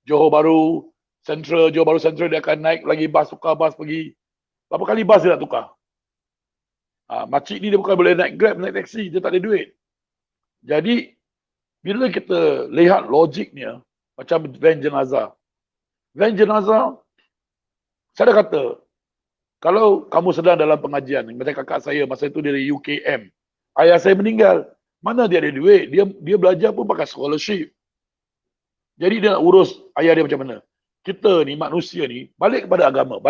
Johor Bahru Central, dia akan naik lagi bas, tukar bas pergi. Berapa kali bas dia nak tukar? Makcik ni dia bukan boleh naik Grab, naik taksi, dia tak ada duit. Jadi, bila kita lihat logiknya, macam van jenazah. Van jenazah, saya dah kata, kalau kamu sedang dalam pengajian, macam kakak saya masa itu dari UKM, ayah saya meninggal, mana dia ada duit? Dia belajar pun pakai scholarship. Jadi dia nak urus ayah dia macam mana? Kita ni, manusia ni, balik kepada agama.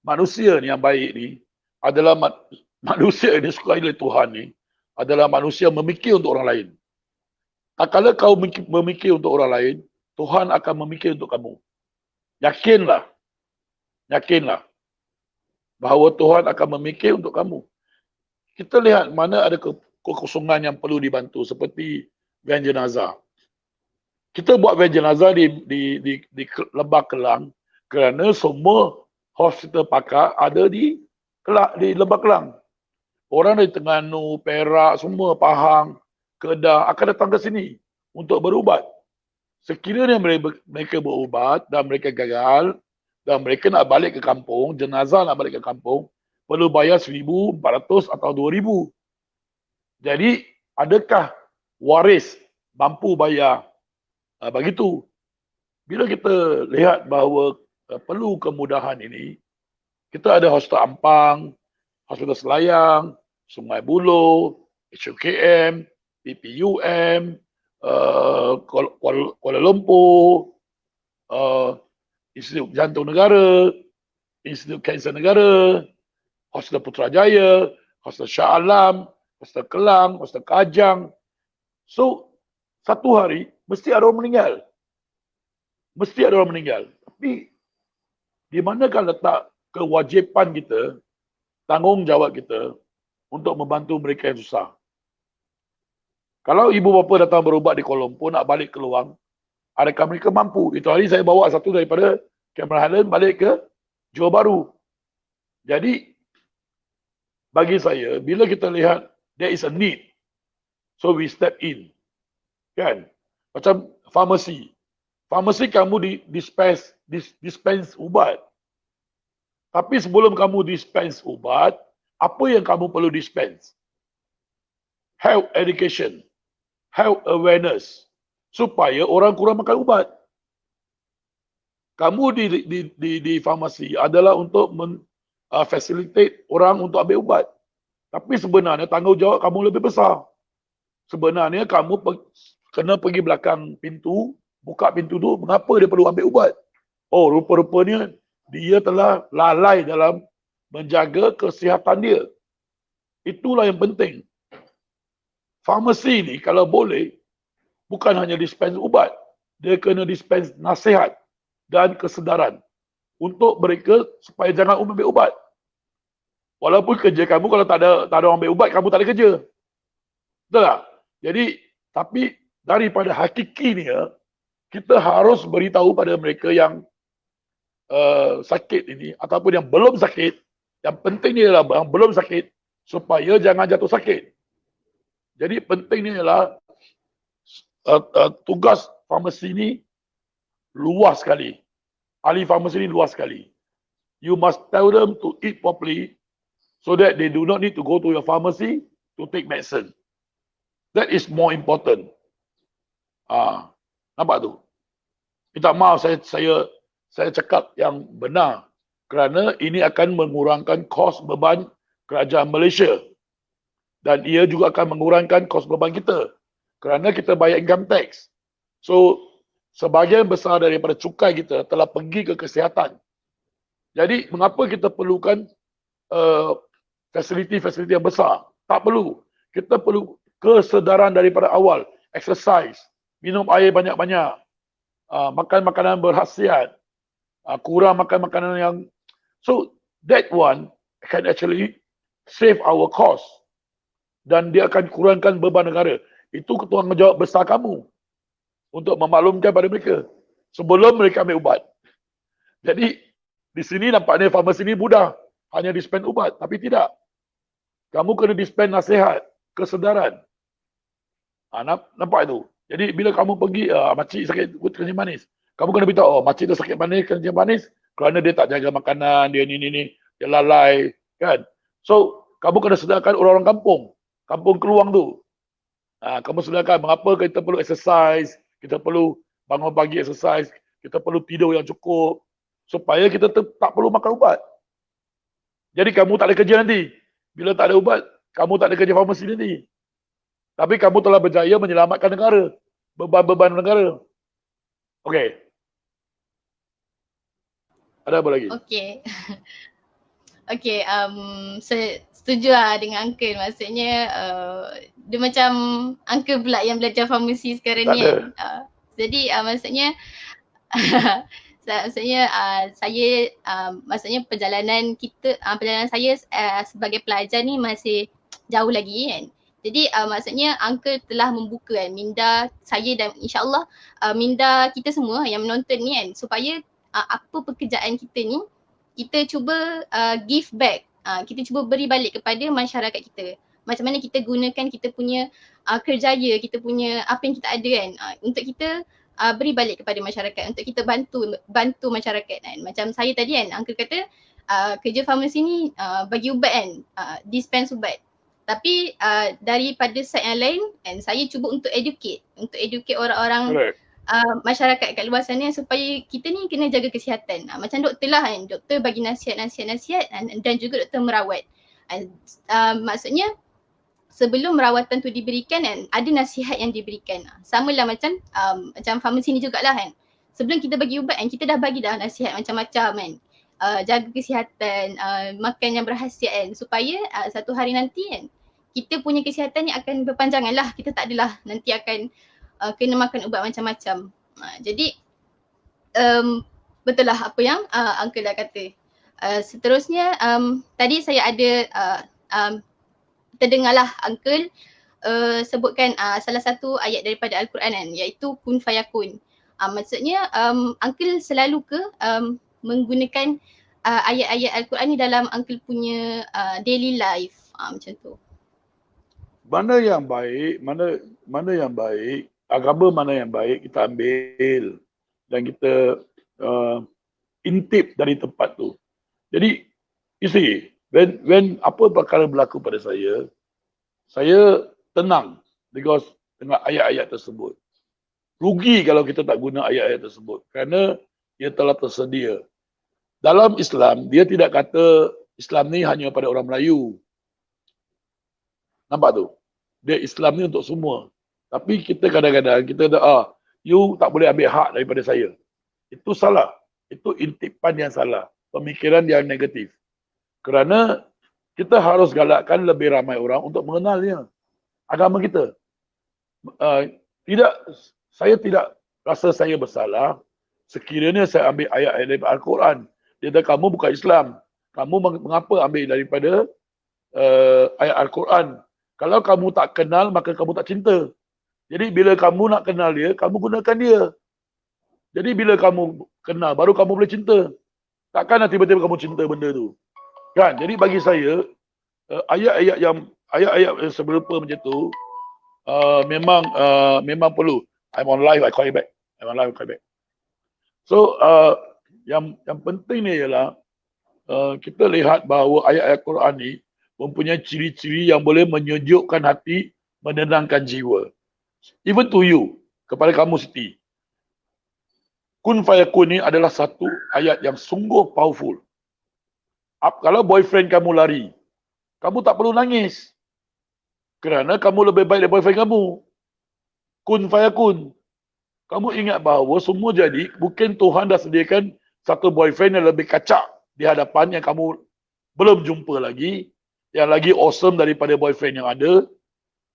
Manusia ni yang baik ni, adalah manusia yang disukai oleh Tuhan ni, adalah manusia memikir untuk orang lain. Tak kala kau memikir untuk orang lain, Tuhan akan memikir untuk kamu. Yakinlah bahawa Tuhan akan memikir untuk kamu. Kita lihat mana ada kekosongan yang perlu dibantu, seperti van jenazah. Kita buat van jenazah di Lembah Kelang kerana semua hospital pakar ada di Lembah Kelang. Orang dari Terengganu, Perak, semua Pahang, Kedah akan datang ke sini untuk berubat. Sekiranya mereka berubat dan mereka gagal dan mereka nak balik ke kampung, jenazah nak balik ke kampung, perlu bayar 1,400 atau 2,000. Jadi, adakah waris mampu bayar begitu? Bila kita lihat bahawa perlu kemudahan ini, kita ada Hospital Ampang, Hospital Selayang, Sungai Buloh, HUKM, PPUM, Kuala Lumpur, Institut Jantung Negara, Institut Kanser Negara, Hospital Putrajaya, Hospital Shah Alam, Hospital Kelang, Hospital Kajang. So, satu hari mesti ada orang meninggal. Tapi, di manakah letak kewajipan kita, tanggungjawab kita untuk membantu mereka yang susah? Kalau ibu bapa datang berubat di Kuala Lumpur, nak balik ke Keluang, adakah mereka mampu? Itu hari saya bawa satu daripada Cameron Highland balik ke Johor Bahru. Jadi, bagi saya, bila kita lihat there is a need, so we step in. Kan? Macam farmasi. Farmasi kamu dispense ubat. Tapi sebelum kamu dispense ubat, apa yang kamu perlu dispense? Health education, health awareness, supaya orang kurang makan ubat. Kamu di farmasi adalah untuk facilitate orang untuk ambil ubat. Tapi sebenarnya tanggungjawab kamu lebih besar. Sebenarnya kamu kena pergi belakang pintu, buka pintu tu, mengapa dia perlu ambil ubat? Oh, rupa-rupanya dia telah lalai dalam menjaga kesihatan dia. Itulah yang penting. Farmasi ni kalau boleh, bukan hanya dispense ubat, dia kena dispense nasihat dan kesedaran untuk mereka supaya jangan ambil ubat. Walaupun kerja kamu kalau tak ada orang ambil ubat, kamu tak ada kerja. Betul tak? Jadi, tapi daripada hakikinya, kita harus beritahu pada mereka yang sakit ini ataupun yang belum sakit, yang pentingnya ialah yang belum sakit supaya jangan jatuh sakit. Jadi pentingnya ialah tugas farmasi ini luas sekali. Ahli farmasi ini luas sekali. You must tell them to eat properly so that they do not need to go to your pharmacy to take medicine. That is more important. Nampak tu? Minta maaf saya cakap yang benar kerana ini akan mengurangkan kos beban kerajaan Malaysia dan ia juga akan mengurangkan kos beban kita kerana kita bayar income tax. So, sebahagian besar daripada cukai kita telah pergi ke kesihatan. Jadi, mengapa kita perlukan fasiliti-fasiliti yang besar? Tak perlu. Kita perlu kesedaran daripada awal. Exercise, minum air banyak-banyak, makan makanan berkhasiat, kurang makan makanan yang... So, that one can actually save our cost. Dan dia akan kurangkan beban negara. Itu tanggungjawab besar kamu untuk memaklumkan pada mereka sebelum mereka ambil ubat. Jadi, di sini nampaknya farmasi ini mudah. hanya dispen ubat, tapi tidak. Kamu kena dispen nasihat, kesedaran. Nampak itu? Jadi bila kamu pergi, makcik sakit kencing manis, kamu kena beritahu, makcik tu sakit manis, kencing manis, kerana dia tak jaga makanan, dia ni, dia lalai, kan? So, kamu kena sedarkan orang-orang kampung keluang tu. Kamu sedarkan mengapa kita perlu exercise, kita perlu bangun pagi exercise, kita perlu tidur yang cukup, supaya kita tak perlu makan ubat. Jadi kamu tak ada kerja nanti. Bila tak ada ubat, kamu tak ada kerja farmasi nanti. Tapi kamu telah berjaya menyelamatkan negara. Beban-beban negara. Okey. Ada apa lagi? Okey. Okey, setuju lah dengan Uncle. Maksudnya dia macam Uncle pula yang belajar farmasi sekarang Tak ni ada. kan. Jadi maksudnya maksudnya maksudnya perjalanan kita, perjalanan saya sebagai pelajar ni masih jauh lagi kan. Jadi maksudnya Uncle telah membuka kan minda saya dan insyaAllah minda kita semua yang menonton ni kan, supaya apa pekerjaan kita ni kita cuba give back, kita cuba beri balik kepada masyarakat kita. Macam mana kita gunakan kita punya kerjaya, kita punya apa yang kita ada kan, untuk kita beri balik kepada masyarakat, untuk kita bantu masyarakat kan. Macam saya tadi kan, Uncle kata kerja farmasi ni bagi ubat kan, dispense ubat. Tapi daripada side yang lain kan, saya cuba untuk educate orang-orang masyarakat kat luar sana supaya kita ni kena jaga kesihatan. Macam doktor lah kan, doktor bagi nasihat dan juga doktor merawat. Maksudnya sebelum merawatan tu diberikan kan, ada nasihat yang diberikan. Sama lah macam farmasi ni jugalah kan. Sebelum kita bagi ubat kan, kita dah bagi dah nasihat macam-macam kan. Jaga kesihatan, makan yang berkhasiat kan, supaya satu hari nanti kan, kita punya kesihatan ni akan berpanjangan lah. Kita tak adalah nanti akan kena makan ubat macam-macam. Jadi betul lah apa yang Uncle dah kata. Seterusnya tadi saya ada terdengarlah Uncle sebutkan salah satu ayat daripada Al-Quran kan, iaitu kun fayakun. Maksudnya Uncle selalu ke menggunakan ayat-ayat Al-Quran ni dalam Uncle punya daily life, macam tu. Mana yang baik, mana yang baik, agama mana yang baik kita ambil dan kita intip dari tempat tu. Jadi, you see, when apa perkara berlaku pada saya tenang because dengan ayat-ayat tersebut. Rugi kalau kita tak guna ayat-ayat tersebut kerana ia telah tersedia. Dalam Islam, dia tidak kata Islam ni hanya pada orang Melayu. Nampak tu? Dia Islam ni untuk semua. Tapi kita kadang-kadang, kita ada, you tak boleh ambil hak daripada saya. Itu salah. Itu intipan yang salah. Pemikiran yang negatif. Kerana kita harus galakkan lebih ramai orang untuk mengenalnya. Agama kita. Saya tidak rasa saya bersalah sekiranya saya ambil ayat-ayat daripada Al-Quran. Dia kata kamu bukan Islam. Kamu mengapa ambil daripada ayat Al-Quran? Kalau kamu tak kenal, maka kamu tak cinta. Jadi bila kamu nak kenal dia, kamu gunakan dia. Jadi bila kamu kenal, baru kamu boleh cinta. Takkan tiba-tiba kamu cinta benda tu. Kan? Jadi bagi saya, ayat-ayat yang seberupa macam tu, memang perlu. I'm on live, I call you back. I'm on live, I call you back. So, yang penting ni ialah kita lihat bahawa ayat-ayat Quran ni mempunyai ciri-ciri yang boleh menyejukkan hati, menenangkan jiwa. Even to you, kepada kamu Siti. Kun fayakun ni adalah satu ayat yang sungguh powerful. Kalau boyfriend kamu lari, kamu tak perlu nangis. Kerana kamu lebih baik dari boyfriend kamu. Kun fayakun. Kamu ingat bahawa semua jadi, mungkin Tuhan dah sediakan satu boyfriend yang lebih kacak di hadapan yang kamu belum jumpa lagi, yang lagi awesome daripada boyfriend yang ada.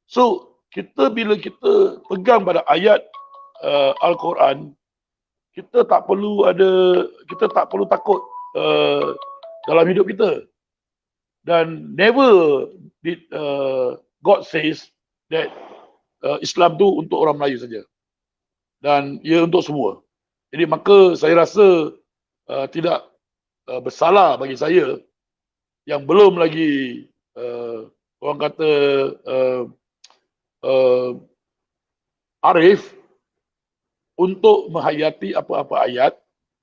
So, bila kita pegang pada ayat Al-Quran, kita tak perlu takut dalam hidup kita. Dan never did God says that Islam tu untuk orang Melayu saja. Dan ia untuk semua. Jadi maka saya rasa tidak bersalah bagi saya yang belum lagi orang kata arif untuk menghayati apa-apa ayat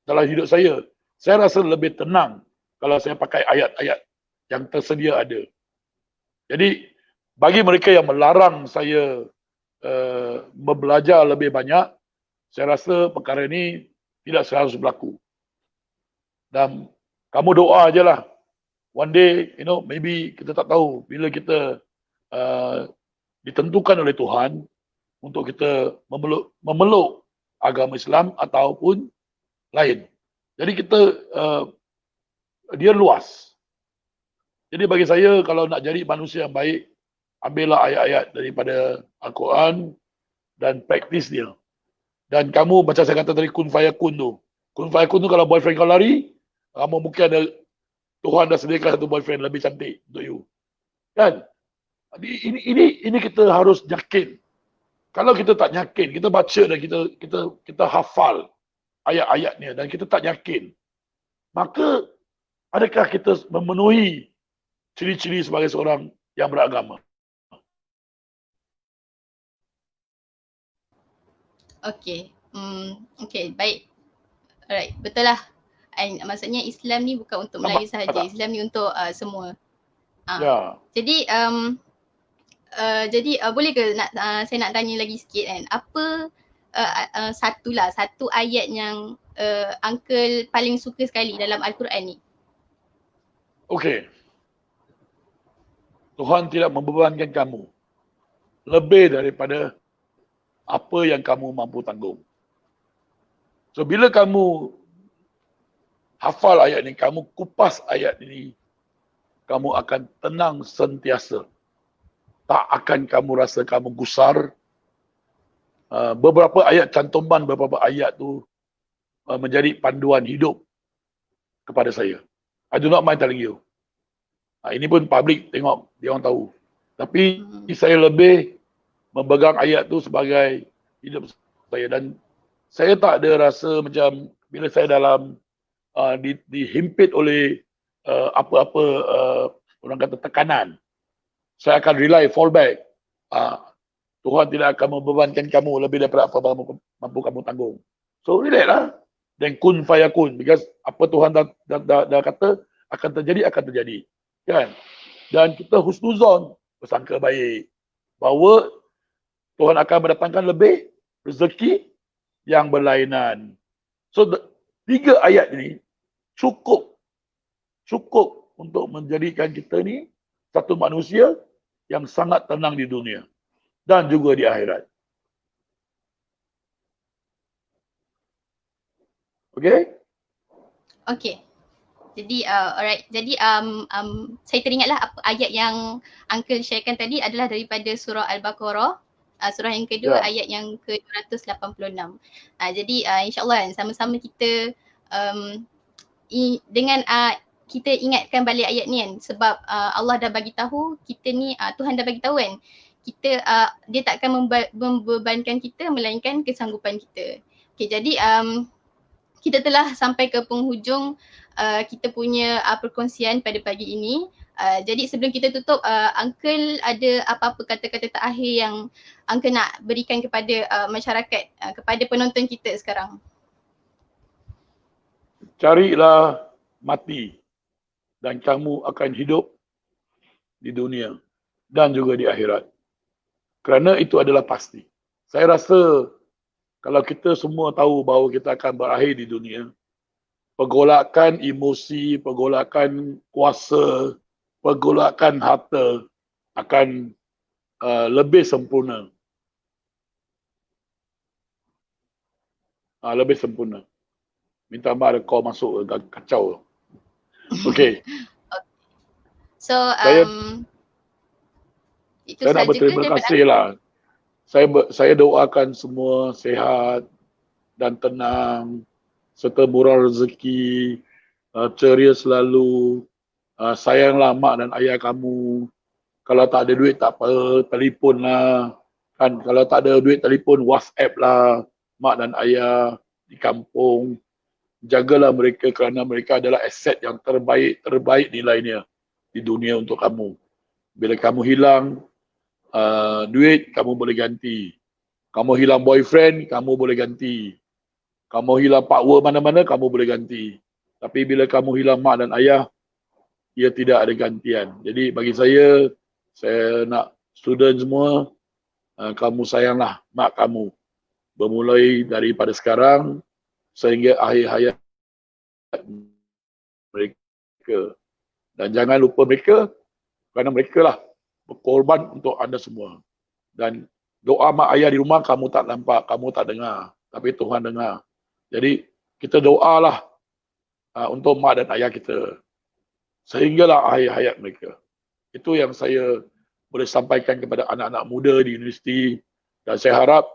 dalam hidup saya. Saya rasa lebih tenang kalau saya pakai ayat-ayat yang tersedia ada. Jadi bagi mereka yang melarang saya belajar lebih banyak, saya rasa perkara ini tidak seharusnya berlaku. Dan kamu doa je lah. One day, maybe kita tak tahu bila kita ditentukan oleh Tuhan untuk kita memeluk agama Islam ataupun lain. Jadi kita dia luas. Jadi bagi saya kalau nak jadi manusia yang baik, ambillah ayat-ayat daripada Al-Quran dan praktis dia. Dan kamu macam saya kata tadi kun fayakun tu. Kun fayakun tu kalau boyfriend kau lari, kamu mungkin ada Tuhan dah sediakan satu boyfriend lebih cantik untuk you. Kan? Ini kita harus yakin. Kalau kita tak yakin, kita baca dan kita hafal ayat-ayatnya dan kita tak yakin, maka adakah kita memenuhi ciri-ciri sebagai seorang yang beragama? Okey. Okey, baik. Alright, betul lah. Maksudnya Islam ni bukan untuk Melayu sahaja. Islam ni untuk semua. Ya. Jadi boleh ke saya nak tanya lagi sikit kan. Apa satu ayat yang Uncle paling suka sekali dalam Al-Quran ni? Okey. Tuhan tidak membebankan kamu lebih daripada apa yang kamu mampu tanggung. So bila kamu hafal ayat ni, kamu kupas ayat ini, kamu akan tenang sentiasa. Tak akan kamu rasa kamu gusar. Beberapa ayat cantuman, beberapa ayat tu menjadi panduan hidup kepada saya. I do not mind telling you. Ini pun public tengok, dia orang tahu. Tapi saya lebih memegang ayat tu sebagai hidup saya. Dan saya tak ada rasa macam bila saya dalam dihimpit oleh apa-apa orang kata tekanan, saya akan fall back. Tuhan tidak akan membebankan kamu lebih daripada apa mampu kamu tanggung. So relax lah. Dan kun fayakun. Because apa Tuhan dah kata akan terjadi. Kan? Dan kita husnuzon, bersangka baik, bahawa Tuhan akan mendatangkan lebih rezeki yang berlainan. So 3 ayat ini cukup untuk menjadikan kita ni satu manusia yang sangat tenang di dunia dan juga di akhirat. Okay? Okay. Jadi alright. Jadi saya teringatlah apa ayat yang Uncle sharekan tadi adalah daripada surah Al-Baqarah, surah yang kedua, ayat yang ke-286. Jadi insya-Allah sama-sama kita dengan kita ingatkan balik ayat ni kan, sebab Allah dah bagi tahu kita ni, Tuhan dah bagi tahu kan, kita dia tak akan membebankan kita melainkan kesanggupan kita. Okay, jadi kita telah sampai ke penghujung kita punya perkongsian pada pagi ini. Jadi sebelum kita tutup, Uncle ada apa-apa kata-kata terakhir yang Uncle nak berikan kepada masyarakat, kepada penonton kita sekarang? Carilah mati dan kamu akan hidup di dunia dan juga di akhirat. Kerana itu adalah pasti. Saya rasa kalau kita semua tahu bahawa kita akan berakhir di dunia, pergolakan emosi, pergolakan kuasa, pergolakan harta akan lebih sempurna. Lebih sempurna. Minta maaf ada call masuk, kacau. Okay. So, itu saya nak berterima kasih lah. Saya doakan semua sihat dan tenang, serta murah rezeki, ceria selalu. Sayanglah mak dan ayah kamu. Kalau tak ada duit tak apa, telefon lah. Kan, kalau tak ada duit telefon, WhatsApp lah mak dan ayah di kampung. Jagalah mereka kerana mereka adalah aset yang terbaik nilainya. di dunia untuk kamu. Bila kamu hilang duit, kamu boleh ganti. Kamu hilang boyfriend, kamu boleh ganti. Kamu hilang power mana-mana, kamu boleh ganti. Tapi bila kamu hilang mak dan ayah, ia tidak ada gantian. Jadi bagi saya nak student semua, kamu sayanglah mak kamu. Bermulai daripada sekarang sehingga akhir hayat mereka. Dan jangan lupa mereka, kerana mereka lah berkorban untuk anda semua. Dan doa mak ayah di rumah kamu tak nampak, kamu tak dengar. Tapi Tuhan dengar. Jadi kita doalah untuk mak dan ayah kita. Sehinggalah akhir hayat mereka. Itu yang saya boleh sampaikan kepada anak-anak muda di universiti. Dan saya harap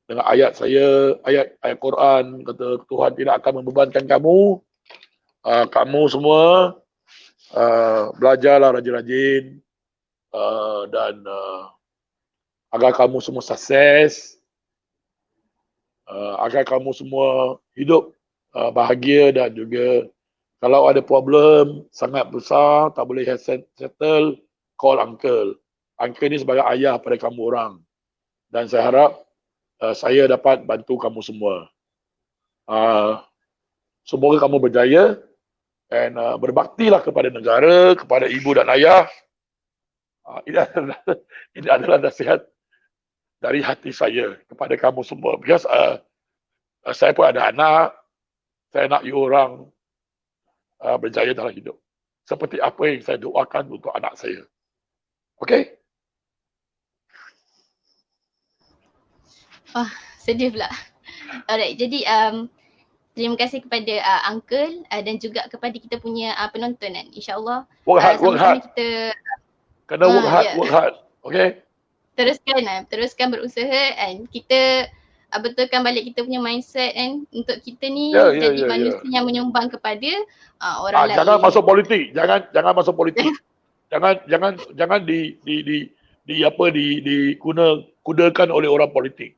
dengan ayat saya, ayat Quran, kata Tuhan tidak akan membebankan kamu. Kamu semua belajarlah rajin-rajin dan agar kamu semua sukses, agar kamu semua hidup bahagia dan juga kalau ada problem sangat besar, tak boleh settle, call uncle. Uncle ni sebagai ayah pada kamu orang. Dan saya harap saya dapat bantu kamu semua. Semoga kamu berjaya dan berbaktilah kepada negara, kepada ibu dan ayah. Ini adalah nasihat dari hati saya kepada kamu semua. Because saya pun ada anak, saya nak you orang berjaya dalam hidup. Seperti apa yang saya doakan untuk anak saya. Okay? Wah, sedih pula. Alright, jadi terima kasih kepada Uncle dan juga kepada kita punya penonton kan. InsyaAllah sama-sama kita kena work hard. Okay? Teruskan berusaha and kita betulkan balik kita punya mindset kan untuk kita ni jadi manusia yang menyumbang kepada orang lain. Jangan masuk politik. Jangan masuk politik. jangan kudakan oleh orang politik.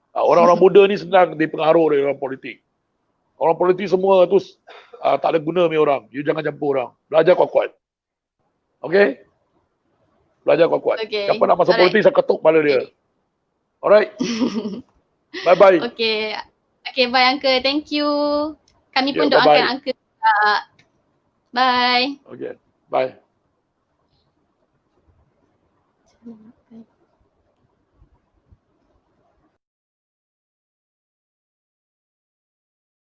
Orang-orang muda ni senang dipengaruhi oleh orang politik. Orang politik semua tu tak ada guna ni orang. You jangan campur orang. Belajar kuat-kuat. Okay? Belajar kuat-kuat. Okay. Siapa nak masuk politik, saya ketuk kepala dia. Alright? Bye-bye. Okay, bye Uncle. Thank you. Kami pun doakan Uncle juga. Bye. Okay, bye.